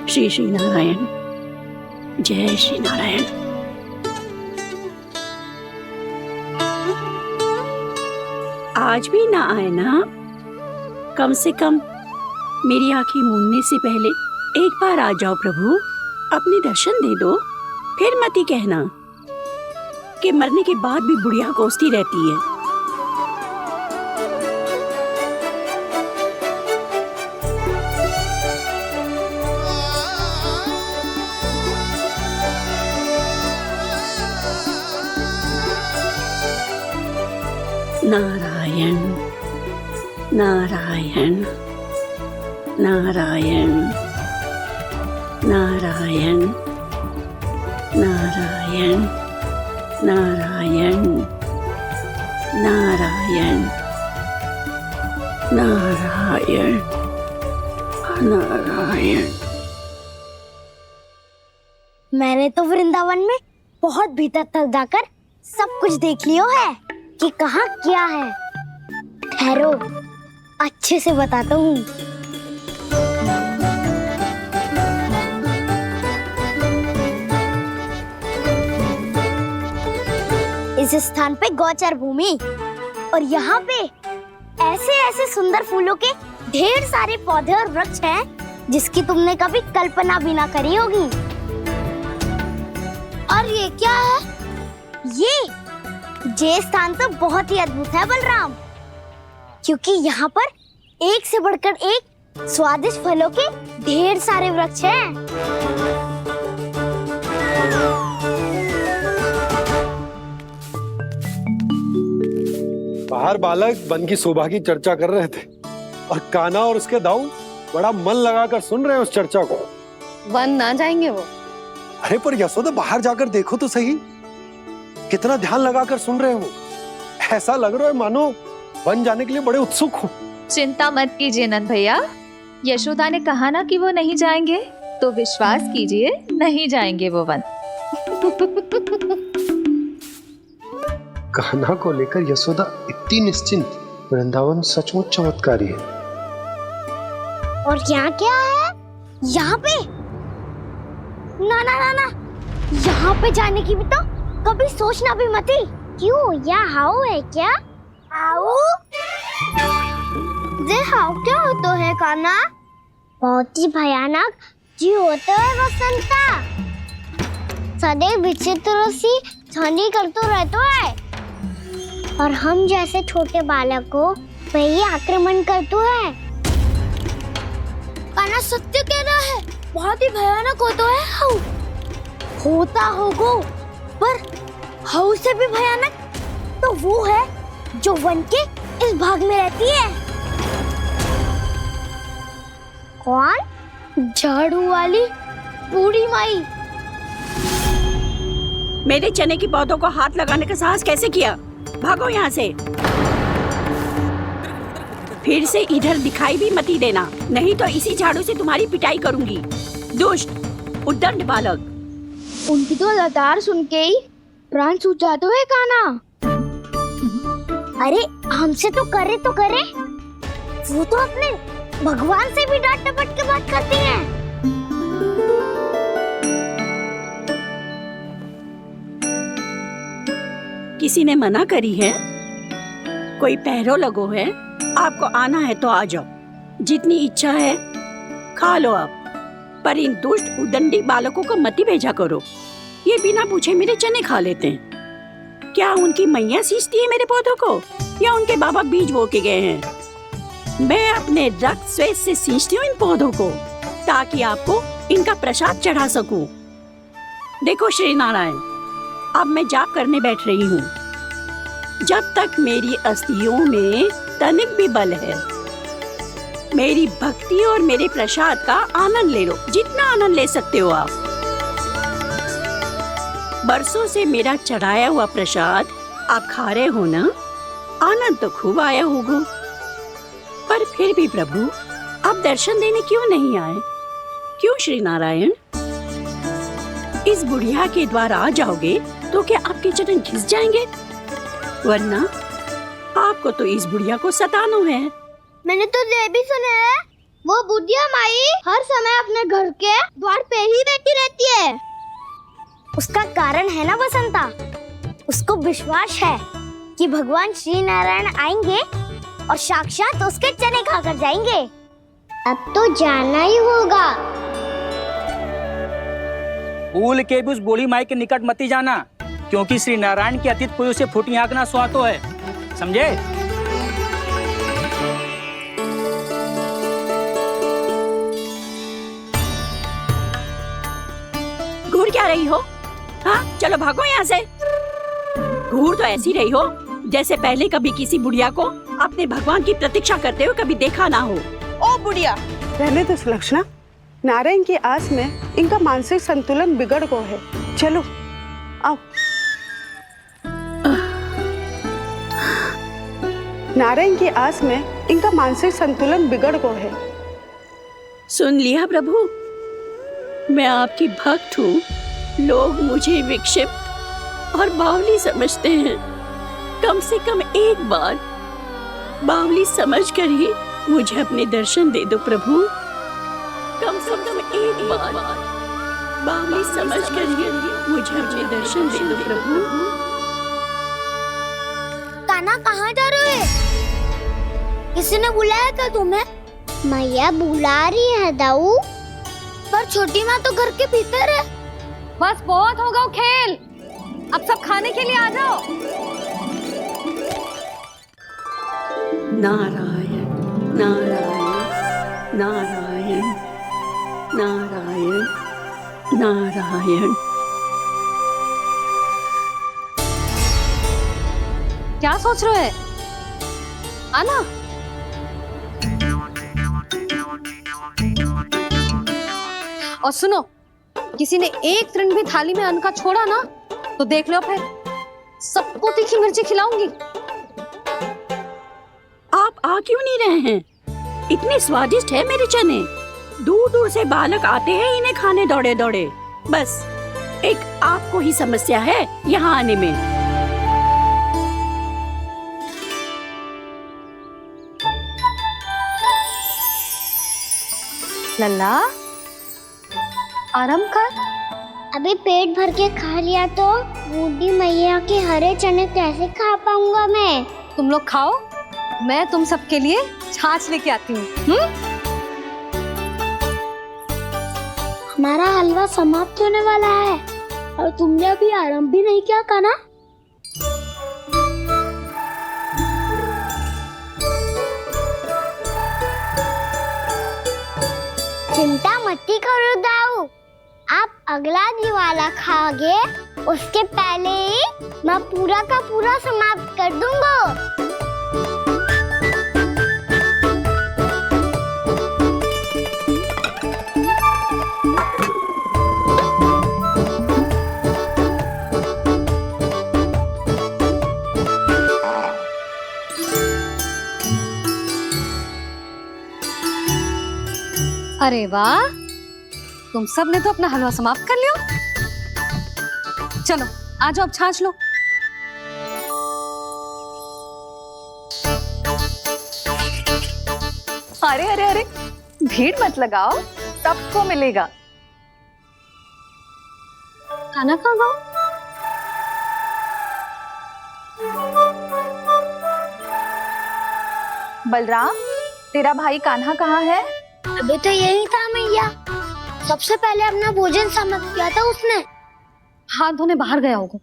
श्री श्री नारायण, जय श्री नारायण। आज भी ना आए ना? कम से कम मेरी आंखें मूंदने से पहले एक बार आ जाओ प्रभु, अपने दर्शन दे दो, फिर मत ही कहना कि मरने के बाद भी बुढ़िया कोसती रहती है। नारायण नारायण नारायण नारायण नारायण नारायण नारायण नारायण नारायण। मैंने तो वृंदावन में बहुत भीतर तक जाकर सब कुछ देख लियो है कि कहाँ क्या है। ठहरो, अच्छे से बताता हूँ। इस स्थान पे गौचर भूमि और यहाँ पे ऐसे ऐसे सुंदर फूलों के ढेर सारे पौधे और वृक्ष हैं जिसकी तुमने कभी कल्पना भी ना करी होगी। और ये क्या है? ये स्थान तो बहुत ही अद्भुत है बलराम, क्योंकि यहाँ पर एक से बढ़कर एक स्वादिष्ट फलों के ढेर सारे वृक्ष हैं। बाहर बालक वन की शोभा की चर्चा कर रहे थे और कान्हा और उसके दाऊ बड़ा मन लगाकर सुन रहे हैं उस चर्चा को। वन ना जाएंगे वो? अरे पर यशोदा, बाहर जाकर देखो तो सही, कितना ध्यान लगाकर सुन रहे हो। ऐसा लग रहा है मानो वन जाने के लिए बड़े उत्सुक हो। चिंता मत कीजिए नंद भैया, यशोदा ने कहा ना कि वो नहीं जाएंगे, तो विश्वास कीजिए नहीं जाएंगे वो वन। कान्हा को लेकर यशोदा इतनी निश्चिंत, वृंदावन सचमुच चमत्कारी है। और यहाँ क्या है? यहाँ पे ना ना ना ना, यहाँ पे जाने की भी तो कभी सोचना भी मत ही। क्यों, यहाँ हाउ है क्या? हाउ? ये हाउ क्या होता है कान्हा? बहुत ही भयानक जी होता है वसंता, सदैव विचित्र सी छानी करते रहता है और हम जैसे छोटे बालक को वही आक्रमण करते है। कान्हा सत्य कह रहा है, बहुत ही भयानक होता है हाउ। होता होगा, पर हाउ से भी भयानक तो वो है जो वन के इस भाग में रहती है। कौन? झाड़ू वाली बूढ़ी माई। मेरे चने की पौधों को हाथ लगाने का साहस कैसे किया? भागो यहाँ से, फिर से इधर दिखाई भी मत ही देना, नहीं तो इसी झाड़ू से तुम्हारी पिटाई करूंगी। दुष्ट उद्दंड बालक। उनकी तो लतार सुन के ही प्राण सूझ जाते हैं कान्हा। अरे हमसे तो करे, वो तो अपने भगवान से भी डांट डपट के बात करती हैं। किसी ने मना करी है? कोई पहरो लगो है? आपको आना है तो आ जाओ, जितनी इच्छा है खा लो आप, पर इन दुष्ट उदंडी बालकों को मत ही भेजा करो। ये बिना पूछे मेरे चने खा लेते हैं। क्या उनकी मैया सींचती है मेरे पौधों को, या उनके बाबा बीज बो के गए हैं? मैं अपने रक्त स्वेद से सींचती हूँ इन पौधों को, ताकि आपको इनका प्रसाद चढ़ा सकूं। देखो श्री नारायण, अब मैं जाप करने बैठ रही हूँ। जब तक मेरी अस्थियों में तनिक भी बल है, मेरी भक्ति और मेरे प्रसाद का आनंद ले लो, जितना आनंद ले सकते हो आप। बरसों से मेरा चढ़ाया हुआ प्रसाद आप खा रहे हो ना, आनंद तो खूब आया होगा, पर फिर भी प्रभु आप दर्शन देने क्यों नहीं आए? क्यों श्री नारायण? इस बुढ़िया के द्वार आ जाओगे तो क्या आपके चरण घिस जाएंगे? वरना आपको तो इस बुढ़िया को सताना है। मैंने तो ये भी सुना है, वो बुढ़िया माई हर समय अपने घर के द्वार पे ही बैठी रहती है। उसका कारण है ना बसंता, उसको विश्वास है कि भगवान श्री नारायण आएंगे और साक्षात उसके चने खाकर जाएंगे। अब तो जाना ही होगा। भूल के भी उस बूढ़ी माई के निकट मती जाना, क्योंकि श्री नारायण की अतीत कोई उसे फूटी आंख ना सुहातो है, समझे? घूर क्या रही हो? हाँ, चलो भागो यहाँ से। घूर तो ऐसी रही हो जैसे पहले कभी किसी बुढ़िया को अपने भगवान की प्रतीक्षा करते हुए कभी देखा ना हो। ओ बुढ़िया, पहले तो सुलक्षणा, नारायण की आस में इनका मानसिक संतुलन बिगड़ गया है। चलो आओ। नारायण की आस में इनका मानसिक संतुलन बिगड़ गया है। सुन लिया प्रभु, मैं आपकी भक्त हूँ। लोग मुझे विक्षिप्त और बावली समझते हैं। कम से कम एक बार बावली समझकर ही मुझे अपने दर्शन दे दो प्रभु। कम से कम एक बार बावली समझकर ही मुझे अपने दर्शन दे दो प्रभु। कान्हा कहाँ जा रहे हो? किसी ने बुलाया क्या तुम्हें? मैया बुला रही है दाऊ, पर छोटी माँ तो घर के भीतर है। बस बहुत हो गया खेल, अब सब खाने के लिए आ जाओ। नारायण नारायण नारायण नारायण नारायण। क्या सोच रहे हैं? आना। और सुनो, किसी ने एक तृण भी थाली में अन्न का छोड़ा ना तो देख लो, फिर सबको तीखी मिर्ची खिलाऊंगी। आप आ क्यों नहीं रहे हैं? इतने स्वादिष्ट है मेरे चने। दूर दूर से बालक आते हैं इन्हें खाने दौड़े दौड़े। बस एक आपको ही समस्या है यहाँ आने में। लल्ला, आराम कर। अभी पेट भर के खा लिया तो बूढ़ी मैया के हरे चने कैसे खा पाऊंगा मैं? तुम लोग खाओ, मैं तुम सबके लिए छाछ लेके आती हूँ। हमारा हलवा समाप्त होने वाला है और तुमने अभी आराम भी नहीं किया कान्हा। चिंता मत करो दाऊ, आप अगला दिवाला खाओगे उसके पहले ही मैं पूरा का पूरा समाप्त कर दूंगा। अरे वाह, तुम सब ने तो अपना हलवा समाप्त कर लिया। चलो आ जाओ, अब छाछ लो। अरे अरे अरे, भीड़ मत लगाओ, सबको मिलेगा। खाना खा गो। बलराम, तेरा भाई कान्हा कहाँ है? अभी तो यही था मैया, सबसे पहले अपना भोजन समाप्त किया था उसने। हाथ धोने बाहर गया होगा।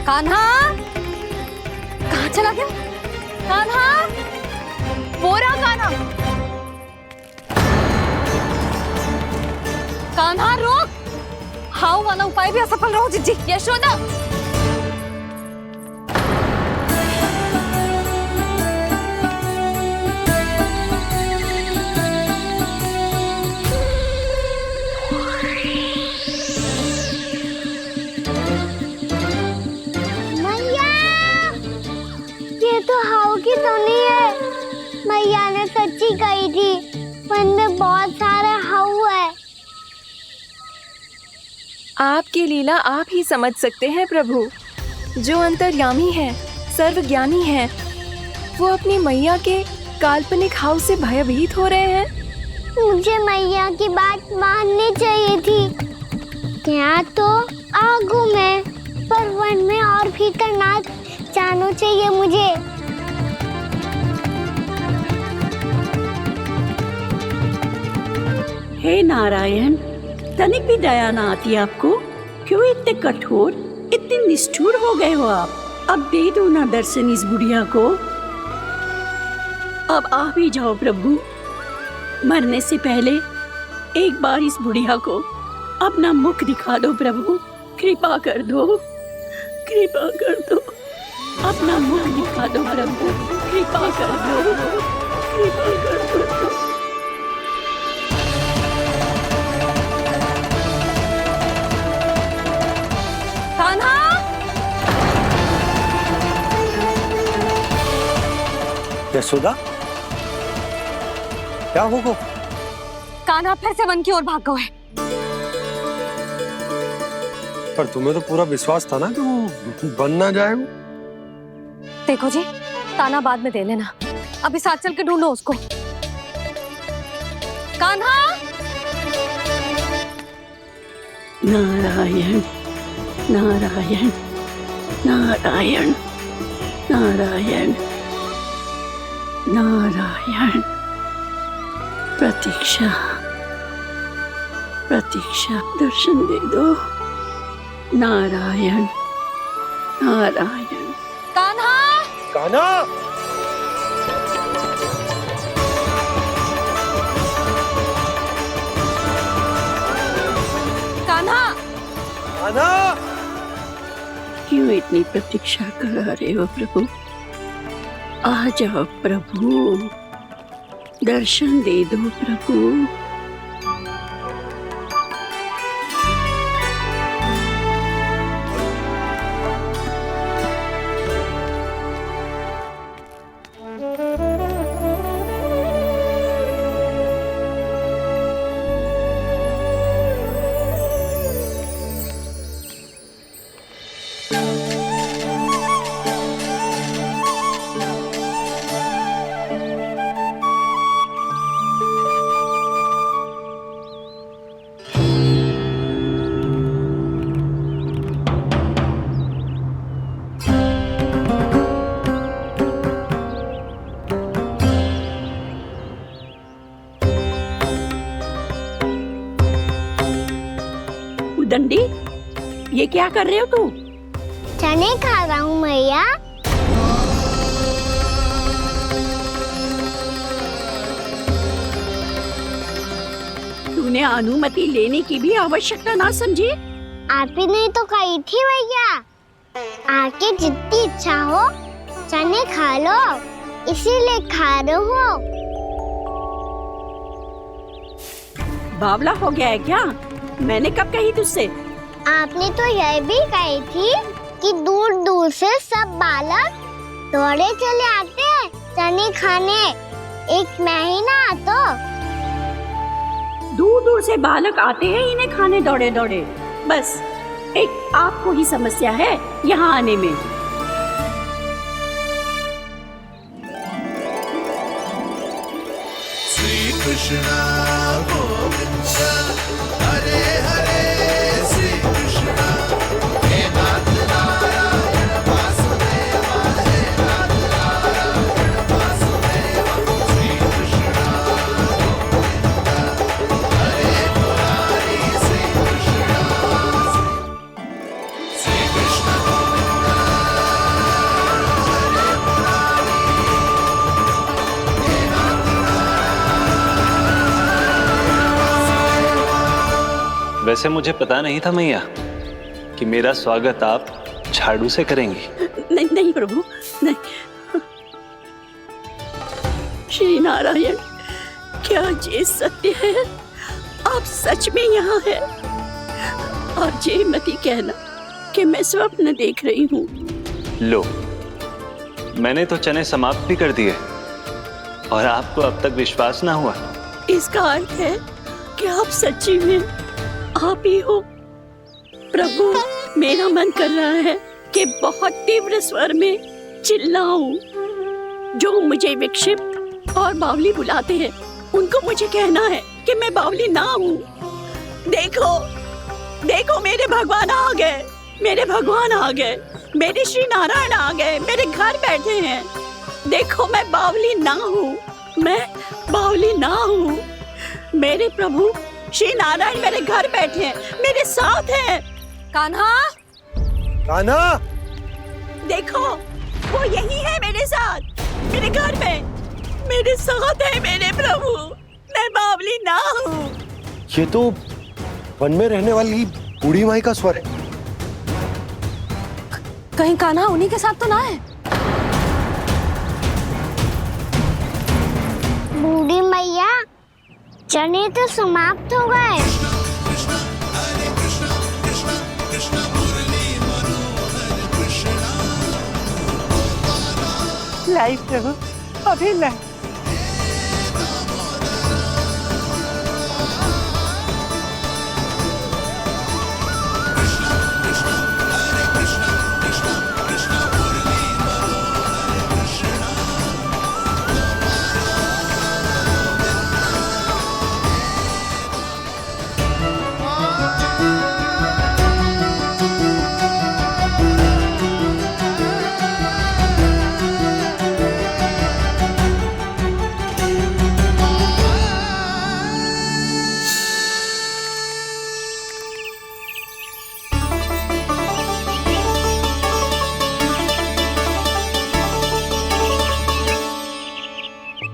कान्हा कहाँ चला गया? कान्हा, वो रहा कान्हा। कान्हा रोक, हाउ वाला उपाय भी असफल रहो जिज्जी। यशोदा, मैया, ये तो हाउ की धुनी है। मैया ने सच्ची कही थी, मन में बहुत सारे हाउ है। आपकी लीला आप ही समझ सकते हैं प्रभु। जो अंतर्यामी है, सर्वज्ञानी है, वो अपनी मैया के काल्पनिक हाव से भयभीत हो रहे हैं। मुझे मैया की बात माननी चाहिए थी। यहाँ तो आगू में, पर वन में और फिकर ना जानो चाहिए मुझे। हे नारायण, तनिक भी दया ना आती आपको? क्यों इतने कठोर, इतने निष्ठुर हो गए हो आप? अब दे दो ना दर्शन इस बुढ़िया को। अब आ भी जाओ प्रभु। मरने से पहले एक बार इस बुढ़िया को अपना मुख दिखा दो प्रभु। कृपा कर दो, कृपा कर दो। अपना मुख दिखा दो प्रभु, कृपा कर दो, कृपा कर दो। कान्हा! यशोदा, क्या होगा? कान्हा फिर से वन की ओर भाग गए। पर तुम्हें तो पूरा विश्वास था ना कि वो बन ना जाए। वो देखो जी, ताना बाद में दे लेना, अभी साथ चल के ढूंढो उसको। कान्हा! नारायण नारायण नारायण नारायण नारायण। प्रतीक्षा प्रतीक्षा, दर्शन दे दो। नारायण नारायण। कान्हा! कान्हा! कान्हा! कान्हा! क्यों इतनी प्रतीक्षा करा रहे हो प्रभु? आ जाओ प्रभु, दर्शन दे दो प्रभु। दंडी, ये क्या कर रहे हो तू? चने खा रहा हूँ मैया। तूने अनुमति लेने की भी आवश्यकता ना समझी? आप ही ने तो कही थी भैया, आके जितनी इच्छा हो चने खा लो, इसीलिए खा रहे हो। बावला हो गया है क्या? मैंने कब कही तुझसे? आपने तो यह भी कही थी कि दूर दूर से सब बालक दौड़े चले आते हैं चने खाने, एक मैं ही ना तो। दूर दूर से बालक आते हैं इन्हें खाने दौड़े दौड़े। बस एक आपको ही समस्या है यहाँ आने में। श्री कृष्ण गोविंद हरे हरे, श्री कृष्ण हे नाथ नारायण वासुदेवा, हे नाथ नारायण वासुदेवा। श्री कृष्ण गोविंद हरे मुरारी, श्री कृष्ण श्री कृष्ण गोविंद हरे मुरारी, हे नाथ वैसे मुझे पता नहीं था मैया कि मेरा स्वागत आप झाड़ू से करेंगी। नहीं नहीं प्रभु, नहीं। श्री नारायण, क्या ये सत्य है? आप सच में यहाँ हैं? और ये मत ही कहना कि मैं स्वप्न देख रही हूँ। लो, मैंने तो चने समाप्त भी कर दिए और आपको अब तक विश्वास ना हुआ। इसका अर्थ है कि आप सच्ची में आप ही हो। प्रभु, मेरा मन कर रहा है कि बहुत तीव्र स्वर में चिल्लाऊं। जो मुझे विक्षिप्त और बावली बुलाते हैं उनको मुझे कहना है कि मैं बावली ना हूँ। देखो देखो, मेरे भगवान आ गए। मेरे भगवान आ गए, मेरे श्री नारायण आ गए, मेरे घर बैठे हैं। देखो मैं बावली ना हूँ, मैं बावली ना हूँ। मेरे प्रभु श्री नारायण मेरे घर बैठे हैं, मेरे साथ हैं। कान्हा, कान्हा, देखो वो यही है मेरे साथ, मेरे घर में मेरे साथ है मेरे प्रभु। मैं बावली ना हूँ। ये तो वन में रहने वाली बूढ़ी माई का स्वर है। कहीं कान्हा उन्हीं के साथ तो ना है? बूढ़ी मैया, चने तो समाप्त हो गए। लाई प्रभु, अभी लाई।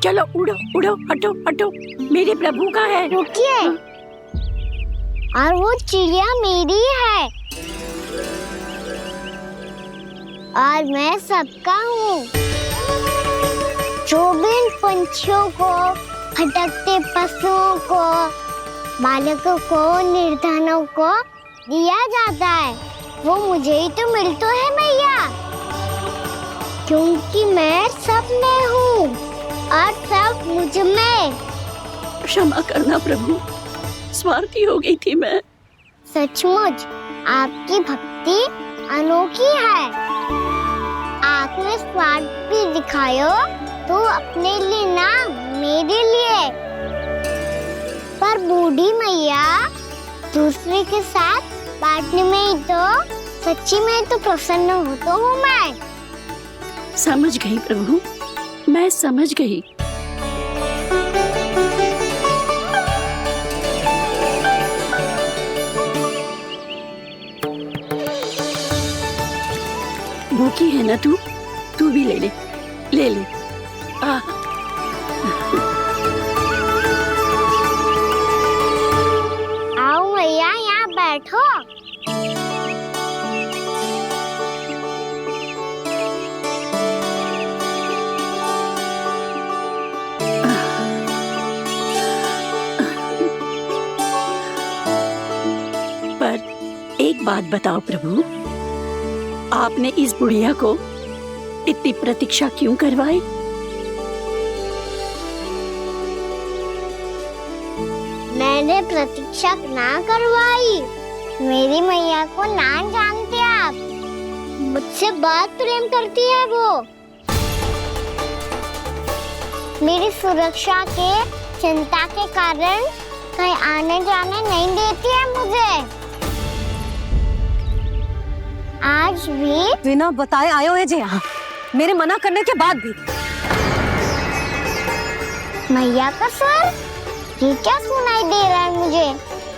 चलो उड़ो उड़ो, हटो हटो, मेरे प्रभु का है। रुकिए, और वो चिड़िया मेरी है और मैं सबका हूँ। जो भी इन पंछियों को, भटकते पशुओं को, बालकों को, निर्धनों को दिया जाता है, वो मुझे ही तो मिलता है मैया, क्योंकि मैं सब में हूँ और सब मुझ में। क्षमा करना प्रभु, स्वार्थी हो गई थी मैं। सचमुच आपकी भक्ति अनोखी है। आपने स्वार्थ भी दिखायो तो अपने लिए ना, मेरे लिए। पर बूढ़ी मैया, दूसरे के साथ बांटने में ही तो सच्ची में तो प्रसन्न होता हूँ मैं। समझ गई प्रभु, मैं समझ गई। भूखी है ना तू? तू भी ले ले, ले ले। आओ मैया, यहाँ बैठो। एक बात बताओ प्रभु, आपने इस बुढ़िया को इतनी प्रतीक्षा क्यों करवाई? मैंने प्रतीक्षा ना करवाई। मेरी मैया को ना जानते आप, मुझसे बहुत प्रेम करती है वो। मेरी सुरक्षा के चिंता के कारण कहीं आने जाने नहीं देती है मुझे। आज भी बिना बताए आयो है जे यहाँ, मेरे मना करने के बाद भी। मैया का स्वर, ये क्या सुनाई दे रहा है मुझे?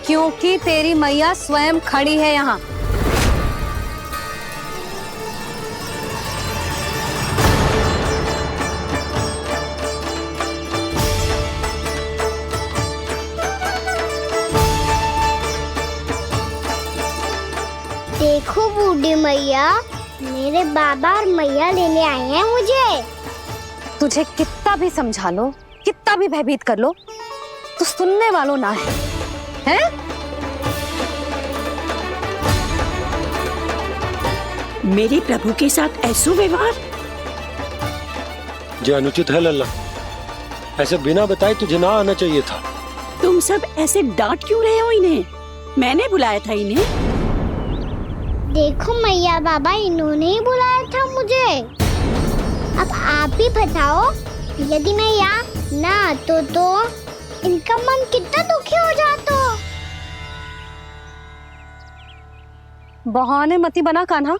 क्योंकि तेरी मैया स्वयं खड़ी है यहाँ। देखो बूढ़ी मैया, मेरे बाबा और मैया लेने आए हैं मुझे। तुझे कितना भी समझा लो, कितना भी भयभीत कर लो, तो सुनने वालों ना है, हैं? मेरे प्रभु के साथ ऐसा व्यवहार जो अनुचित है लल्ला। ऐसे बिना बताए तुझे ना आना चाहिए था। तुम सब ऐसे डांट क्यों रहे हो इन्हें? मैंने बुलाया था इन्हें। देखो मैया बाबा, इन्होंने ही बुलाया था मुझे। अब आप ही बताओ, यदि मैं यहाँ ना आतो तो इनका मन कितना दुखी हो जाता। बहाने मती बना कान्हा।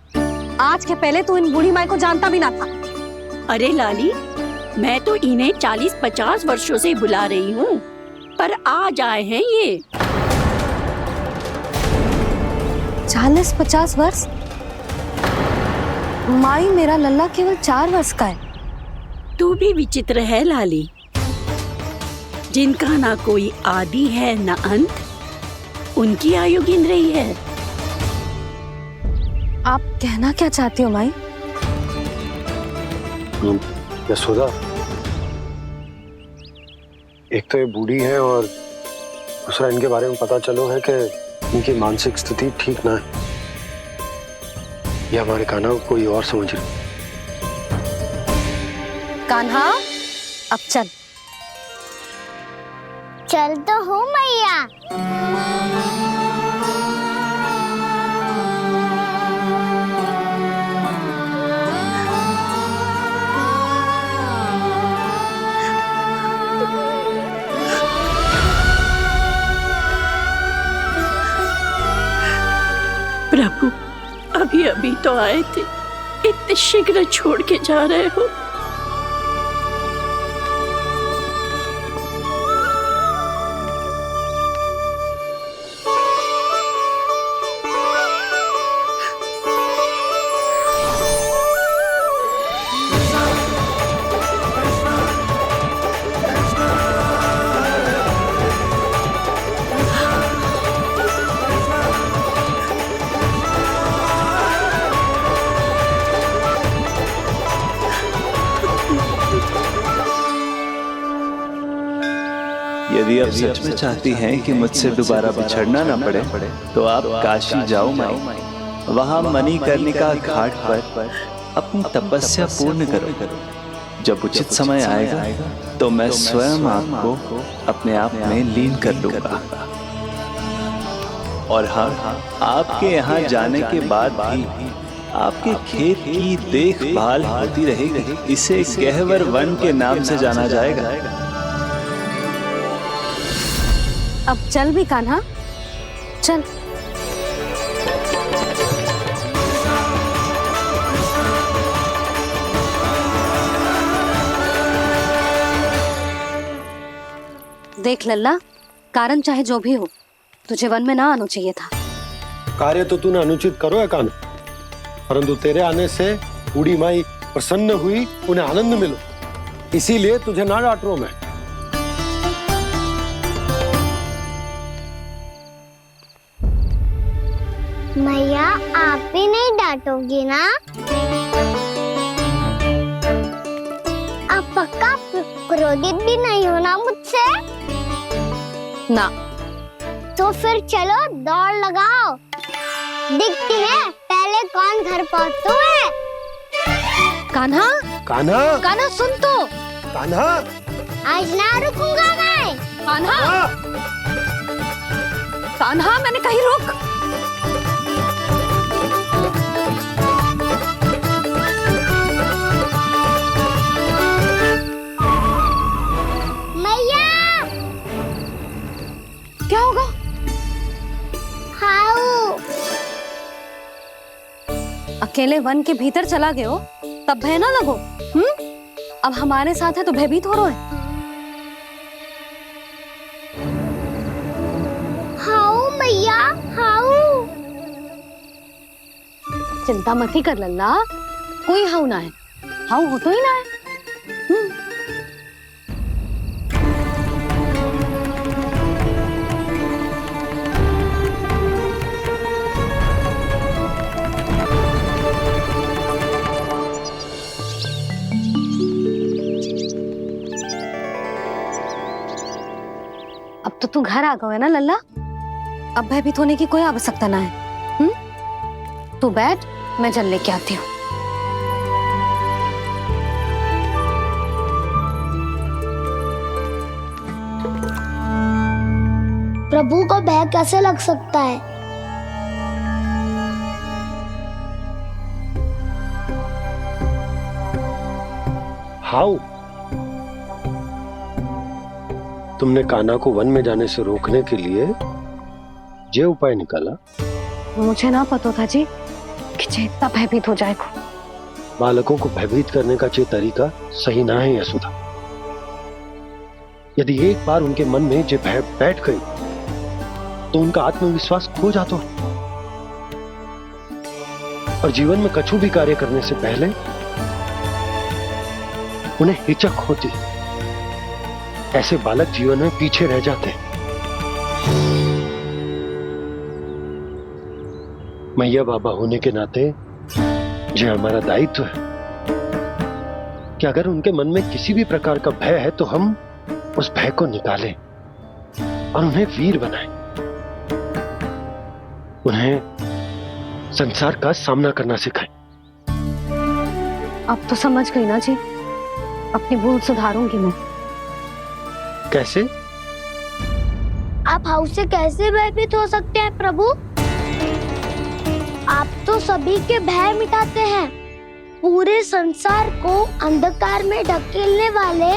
आज के पहले तू इन बूढ़ी माई को जानता भी ना था। अरे लाली, मैं तो इन्हें 40-50 वर्षों से बुला रही हूँ, पर आज आए हैं ये। 40-50 वर्ष? माई, मेरा लल्ला केवल 4 वर्ष का है। तू भी विचित्र है लाली, जिनका ना कोई आदि है ना अंत, उनकी आयु गिन रही है। आप कहना क्या चाहती हो माई? यशोदा, एक तो ये बूढ़ी है और दूसरा इनके बारे में पता चलो है कि इनकी मानसिक स्थिति ठीक ना है। ये हमारे कान्हा को कोई और समझ रही। कान्हा, अब चल। चल तो हो मैया। प्रभु, अभी अभी तो आए थे, इतने शीघ्र छोड़ के जा रहे हो। यदि आप सच में चाहती हैं कि मुझसे दोबारा बिछड़ना न पड़े तो आप काशी जाओ माई। वहां मणिकर्णिका घाट पर अपनी तपस्या पूर्ण करो। जब उचित समय आएगा तो मैं स्वयं आपको अपने आप में लीन कर लूंगा। और हाँ, आपके यहाँ जाने के बाद भी आपके खेत की देखभाल होती रहेगी। इसे गहवर वन के नाम से जाना जाएगा। अब चल भी कान्हा, चल। देख लल्ला, कारण चाहे जो भी हो, तुझे वन में ना आना चाहिए था। कार्य तो तूने अनुचित करो है कान्हा, परंतु तेरे आने से बूढ़ी माई प्रसन्न हुई, उन्हें आनंद मिलो, इसीलिए तुझे ना डांट रहा मैं। मैया, आप भी नहीं डांटोगी ना? आप पक्का क्रोधित भी नहीं हो ना मुझसे? ना। तो फिर चलो दौड़ लगाओ, दिखती है पहले कौन घर पहुंचता है। कान्हा, कान्हा, कान्हा सुन तो। कान्हा, आज ना रुकूंगा मैं। कान्हा, कान्हा, मैंने कहीं रुक। क्या होगा? हाउ? अकेले वन के भीतर चला गए हो तब भय ना लगो। अब हमारे साथ है तो भयभीत हो रहे हो। हाउ मैया, हाउ? चिंता मत ही कर लल्ला, कोई हाउ ना है। हाउ हो तो ही ना है। अब तो तू घर आ गया है ना लल्ला, अब भयभीत होने की कोई आवश्यकता ना है। तू बैठ, मैं जल लेके आती हूँ। प्रभु को भय कैसे लग सकता है? हाउ? तुमने कान्हा को वन में जाने से रोकने के लिए ये उपाय निकाला? मुझे ना पता था जी कि जे इतना भयभीत हो जाएगा। बालकों को भयभीत करने का जे तरीका सही ना है यशोदा। यदि एक बार उनके मन में जे भय बैठ गई तो उनका आत्मविश्वास खो जाता है और जीवन में कछु भी कार्य करने से पहले उन्हें हिचक होती। ऐसे बालक जीवन में पीछे रह जाते हैं। मैया बाबा होने के नाते ये हमारा दायित्व है कि अगर उनके मन में किसी भी प्रकार का भय है तो हम उस भय को निकालें और उन्हें वीर बनाएं। उन्हें संसार का सामना करना सिखाएं। अब तो समझ गई ना जी, अपनी भूल सुधारूंगी मैं। कैसे? आप हाउस से कैसे भयभीत हो सकते हैं प्रभु? आप तो सभी के भय मिटाते हैं। पूरे संसार को अंधकार में ढकेलने वाले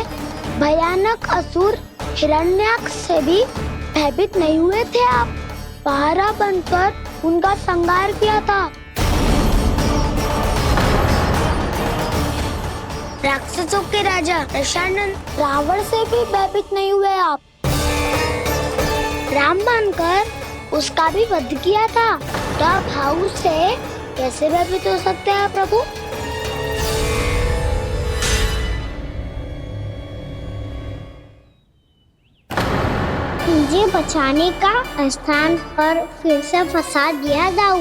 भयानक असुर हिरण्याक्ष से भी भयभीत नहीं हुए थे आप। पहरा बनकर उनका संहार किया था। राक्षसों के राजा दशानन रावण से भी भयभीत नहीं हुए आप। राम बनकर उसका भी वध किया था। तो आप हाउस से कैसे भयभीत हो सकते हैं प्रभु? मुझे बचाने का स्थान पर फिर से फंसा दिया दाऊ।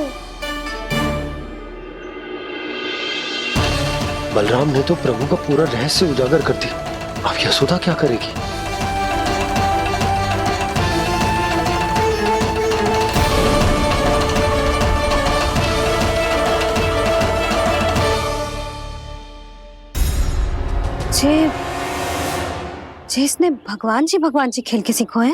बलराम ने तो प्रभु का पूरा रहस्य उजागर कर दिया। अब यशोदा क्या करेगी? जे इसने भगवान जी खेल के सीखो है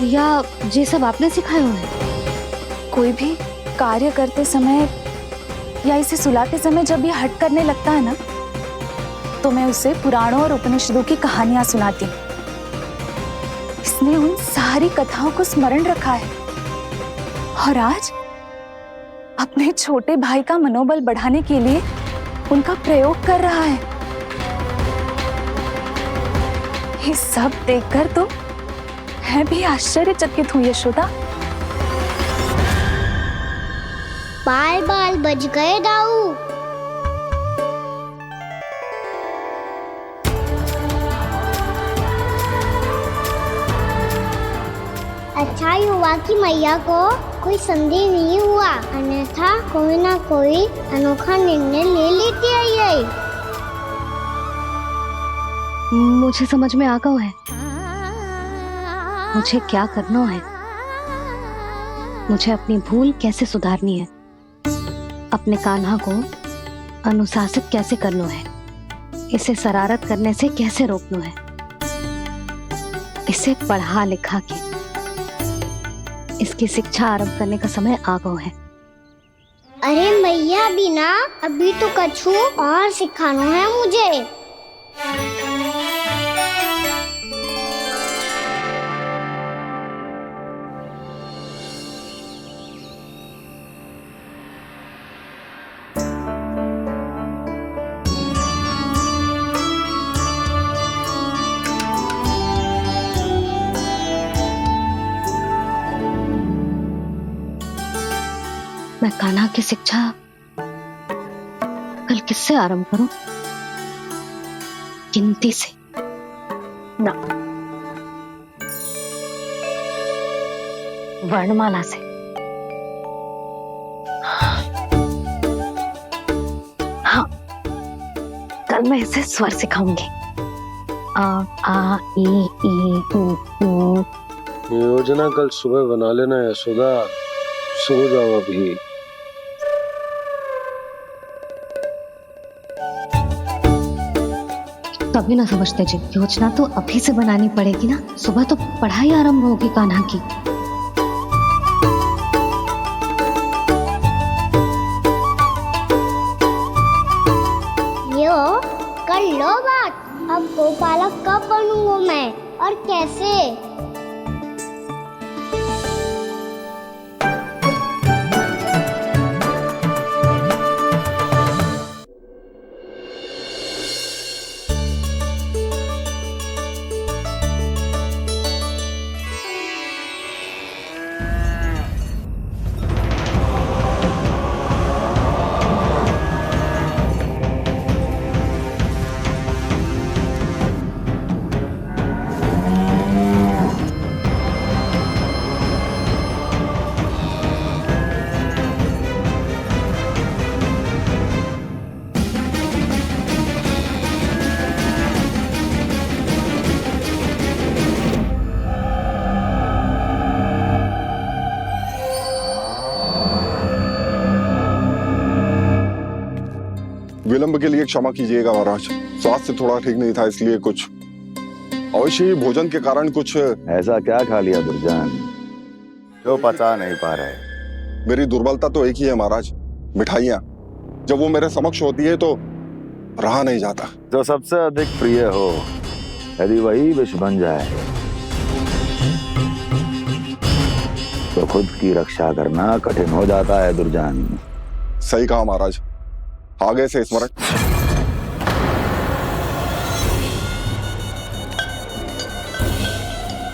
या जे सब आपने सिखाए हुए हैं? कोई भी कार्य करते समय या इसे सुलाते समय जब ये हट करने लगता है ना, तो मैं उसे पुराणों और उपनिषदों की कहानियां सुनाती। इसने उन सारी कथाओं को स्मरण रखा है और आज अपने छोटे भाई का मनोबल बढ़ाने के लिए उनका प्रयोग कर रहा है। ये सब देखकर तो मैं भी आश्चर्यचकित हूँ यशोदा। बाल बाल बज गए दाऊ। अच्छा ही हुआ कि मैया को कोई संदेह नहीं हुआ, अन्यथा कोई ना कोई अनोखा निर्णय ले लेती है ये। मुझे समझ में आ गया है मुझे क्या करना है। मुझे अपनी भूल कैसे सुधारनी है, अपने कान्हा को अनुशासित कैसे करना है, इसे शरारत करने से कैसे रोकना है, इसे पढ़ा लिखा के इसकी शिक्षा आरंभ करने का समय आ गया है। अरे मैया बिना अभी तो कछु और सिखाना है मुझे। मैं कान्हा की शिक्षा कल किससे आरंभ करूं? गिनती से ना, वर्णमाला से। हाँ, कल मैं इसे स्वर सिखाऊंगी। आ आ ई ऊ। योजना कल सुबह बना लेना यशोदा, सो जाओ अभी। तभी ना समझते जी, योजना तो अभी से बनानी पड़ेगी ना। सुबह तो पढ़ाई आरंभ होगी कान्हा की। यो कर लो बात। अब गोपालक कब बनूंगा मैं और कैसे? विलंब के लिए क्षमा कीजिएगा महाराज। स्वास्थ्य थोड़ा ठीक नहीं था, इसलिए कुछ अवश्य ही भोजन के कारण कुछ। ऐसा क्या खा लिया दुर्जन जो पचा नहीं पा रहे? मेरी दुर्बलता तो एक ही है महाराज, मिठाइयाँ। जब वो मेरे समक्ष होती है तो रहा नहीं जाता। जो सबसे अधिक प्रिय हो, यदि वही विष बन जाए तो खुद की रक्षा करना कठिन हो जाता है दुर्जन। सही कहा महाराज, आगे से स्मरण।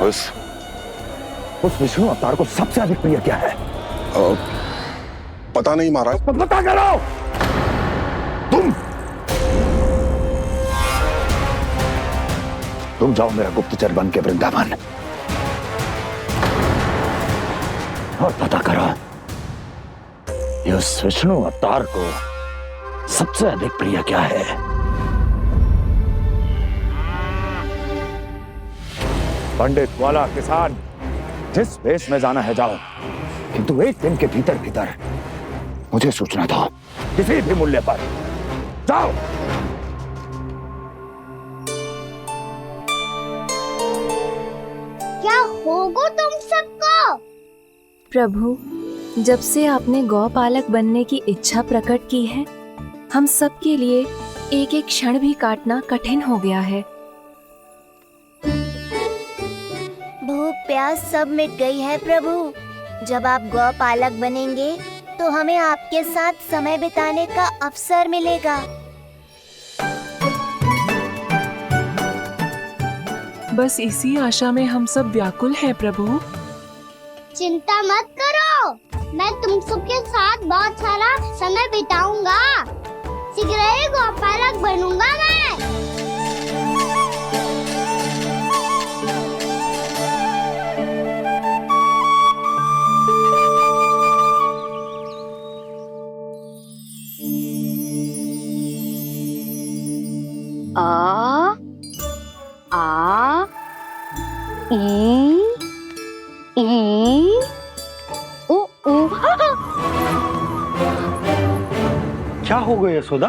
उस विष्णु अवतार को सबसे अधिक प्रिय क्या है? पता नहीं महाराज। पता करो। तुम जाओ मेरा गुप्तचर बन के वृंदावन और पता करो ये उस विष्णु अवतार को सबसे अधिक प्रिय क्या है। पंडित वाला किसान जिस वेश में जाना है जाओ, किंतु एक दिन के भीतर भीतर मुझे सूचना दो, किसी भी मूल्य पर। जाओ। क्या होगा तुम सबको? प्रभु, जब से आपने गौपालक बनने की इच्छा प्रकट की है, हम सब के लिए एक एक क्षण भी काटना कठिन हो गया है। भूख प्यास सब मिट गई है प्रभु। जब आप गौपालक बनेंगे तो हमें आपके साथ समय बिताने का अवसर मिलेगा। बस इसी आशा में हम सब व्याकुल हैं प्रभु। चिंता मत करो, मैं तुम सबके साथ बहुत सारा समय बिताऊंगा। शीघ्र ही गौपालक बनूंगा मैं। आ आ ई ऊ ऊ। क्या हो गया यशोदा?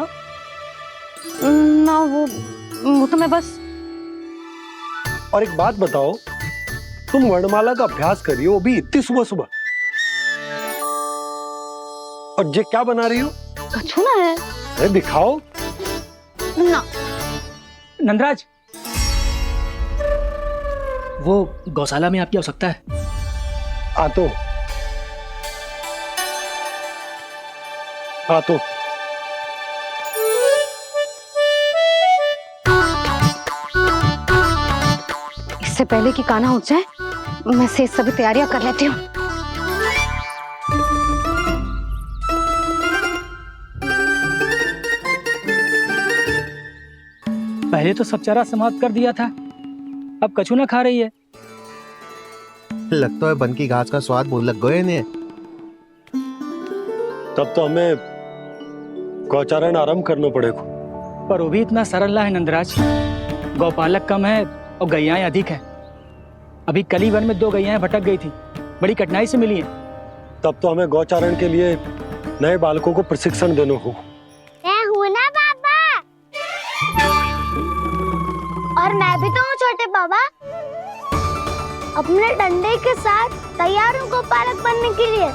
ना वो तो मैं बस। और एक बात बताओ, तुम वर्णमाला का अभ्यास कर रही हो, अभी इतनी सुबह सुबह, और ये क्या बना रही हो? कछुआ है। अरे दिखाओ ना। नंदराज, वो गौशाला में आपकी आवश्यकता है। आ तो इससे पहले कि कान्हा उठ जाए, मैं से सभी तैयारियां कर लेती हूँ। पहले तो सब चारा समाप्त कर दिया था, अब कछू ना खा रही है। लगता है बन की घास का स्वाद बहुत लग गए ने। तब तो हमें गौचारण आरंभ करना पड़ेगा। पर वो भी इतना सरल ना है नंदराज। गौपालक कम है और गैयाएं अधिक है। अभी कल ही वन में 2 गैयाएं भटक गई थी, बड़ी कठिनाई से मिली हैं। तब तो हमें गौचारण के लिए नए बालकों को प्रशिक्षण देना होगा। मैं हूँ ना बाबा, और मैं भी तो हूँ छोटे बाबा। अपने डंडे के साथ तैयार हूँ गौपालक बनने के लिए।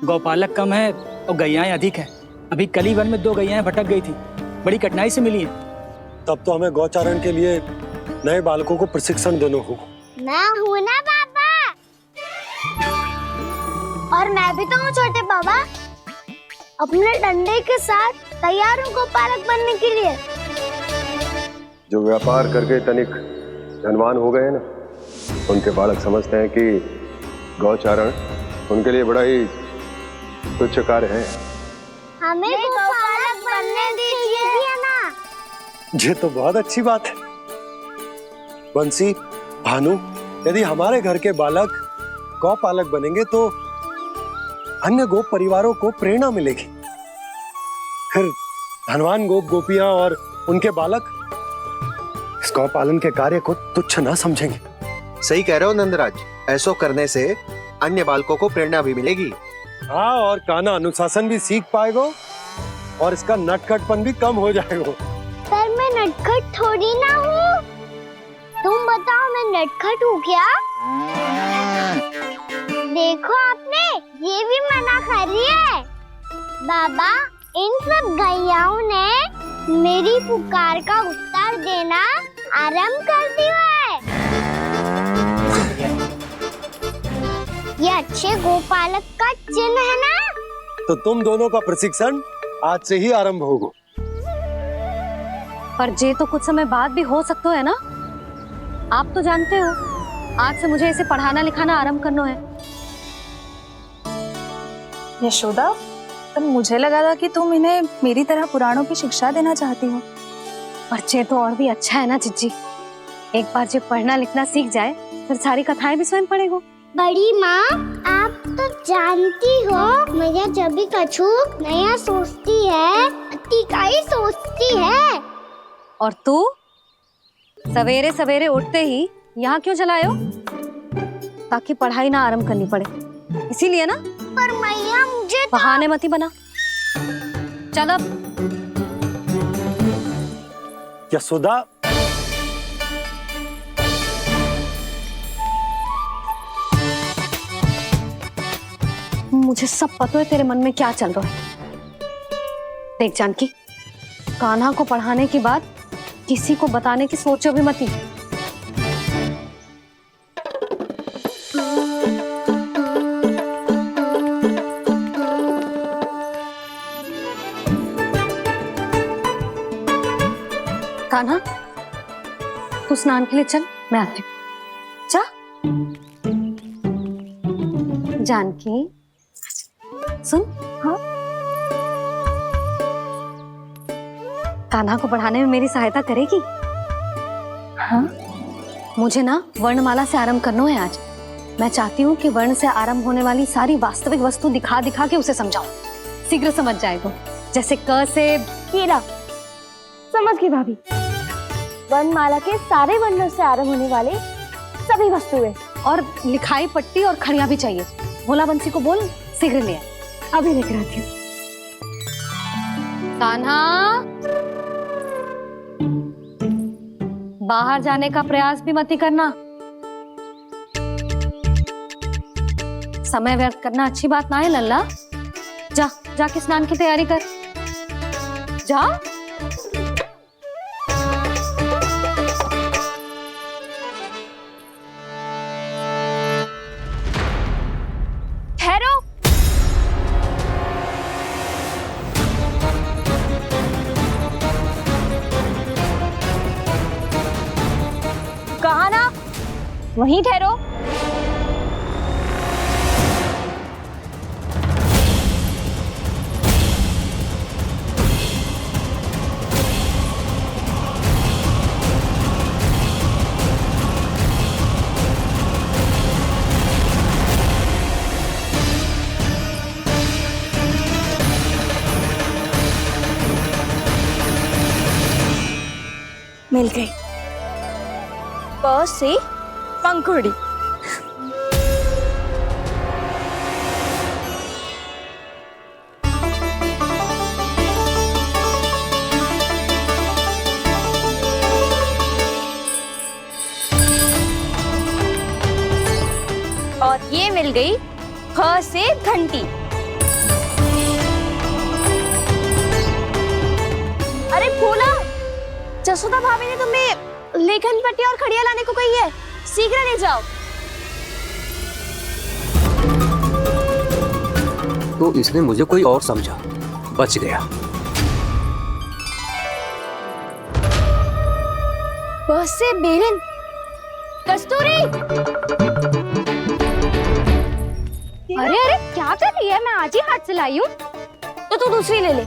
गौपालक कम है और गैयाएं अधिक है। अभी कल ही वन में 2 गैयाएं भटक गई थी, बड़ी कठिनाई से मिली हैं। तब तो हमें गौचारण के लिए नए बालकों को प्रशिक्षण देना होगा। मैं हूँ ना बाबा, और मैं भी तो हूँ छोटे बाबा। अपने डंडे के साथ तैयार हूँ गौपालक बनने के लिए। जो व्यापार करके तनिक धनवान हो गए ना, उनके बालक समझते हैं कि गौचारण उनके लिए बड़ा ही तुच्छ कार्य है। हमें गौपालक बनने दीजिए ना। ये तो बहुत अच्छी बात है। बंसी, भानु, यदि हमारे घर के बालक गौपालक बनेंगे तो अन्य गोप परिवारों को प्रेरणा मिलेगी। फिर धनवान गोप गोपियां और उनके बालक इस गौपालन के कार्य को तुच्छ ना समझेंगे। सही कह रहे हो नंदराज, ऐसा करने से अन्य बालकों को प्रेरणा भी मिलेगी। हाँ, और कान्हा अनुशासन भी सीख पाएगा और इसका नटखटपन भी कम हो जाएगा। पर मैं नटखट थोड़ी ना हूँ। तुम बताओ मैं नटखट हूँ क्या? देखो आपने ये भी मना कर रही है। बाबा, इन सब गैयाओं ने मेरी पुकार का उत्तर देना आरंभ कर दिया है। ये अच्छे गोपालक का चिन्ह है ना? तो तुम दोनों का प्रशिक्षण आज से ही आरंभ होगा। पर जे तो कुछ समय बाद भी हो सकता है ना। आप तो जानते हो आज से मुझे इसे पढ़ाना लिखाना आरंभ करना है। यशोदा, पर मुझे लगा था कि तुम इन्हें मेरी तरह पुराणों की शिक्षा देना चाहती हो। पर जे तो और भी अच्छा है ना चिज्जी। एक बार जब पढ़ना लिखना सीख जाए फिर सारी कथाएं भी स्वयं पढ़ेगा। बड़ी माँ, आप तो जानती हो मैया जब भी कछु नया सोचती है का ही सोचती है। और तू सवेरे सवेरे उठते ही यहाँ क्यों चलाए हो? ताकि पढ़ाई ना आरंभ करनी पड़े, इसीलिए ना। पर मैया मुझे बहाने मती बना। चल अब। यशोदा, मुझे सब पता है तेरे मन में क्या चल रहा है। देख जानकी, कान्हा को पढ़ाने की बात किसी को बताने की सोचो भी मती। कान्हा, तू स्नान के लिए चल, मैं आती हूँ। जा। जानकी सुन। हाँ, कान्हा को पढ़ाने में मेरी सहायता करेगी? हाँ, मुझे ना वर्णमाला से आरंभ करना है आज। मैं चाहती हूँ कि वर्ण से आरंभ होने वाली सारी वास्तविक वस्तु दिखा दिखा के उसे समझाऊं। शीघ्र समझ जाएगा। जैसे क से कीड़ा। समझ गई भाभी। वर्णमाला के सारे वर्णों से आरंभ होने वाले सभी वस्तुएं। और लिखाई पट्टी और खड़िया भी चाहिए। भोला बंसी को बोल शीघ्र ले आए। अभी लेकर आती हूँ। कान्हा, बाहर जाने का प्रयास भी मत करना। समय व्यर्थ करना अच्छी बात ना है लल्ला। जा, जाके स्नान की तैयारी कर। जा। ठहरो। कहा ना, वहीं ठहरो। मिल गई। प से पंखुड़ी। और ये मिल गई ख से घंटी। अरे भोला, जसोदा भाभी ने तुम्हें लेखन पट्टी और खड़िया लाने को कही है। शीघ्र ले जाओ। तो इसने मुझे कोई और समझा। बच गया। बस से बेलन। कस्तूरी। अरे अरे क्या कर रही है? मैं आज ही हाथ से लाई हूँ। तो तू दूसरी ले ले।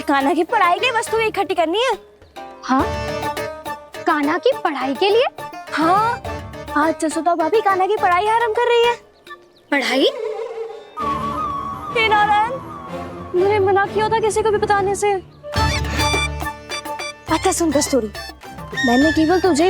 कान्हा की पढ़ाई के लिए वस्तुएं इकट्ठी करनी है। हाँ, कान्हा की पढ़ाई के लिए? हाँ, आज जसोदा भाभी कान्हा की पढ़ाई आरंभ कर रही है। पढ़ाई? हे नारायण, मैंने मना किया था किसी को भी बताने से। अच्छा सुन कस्तूरी, मैंने केवल तुझे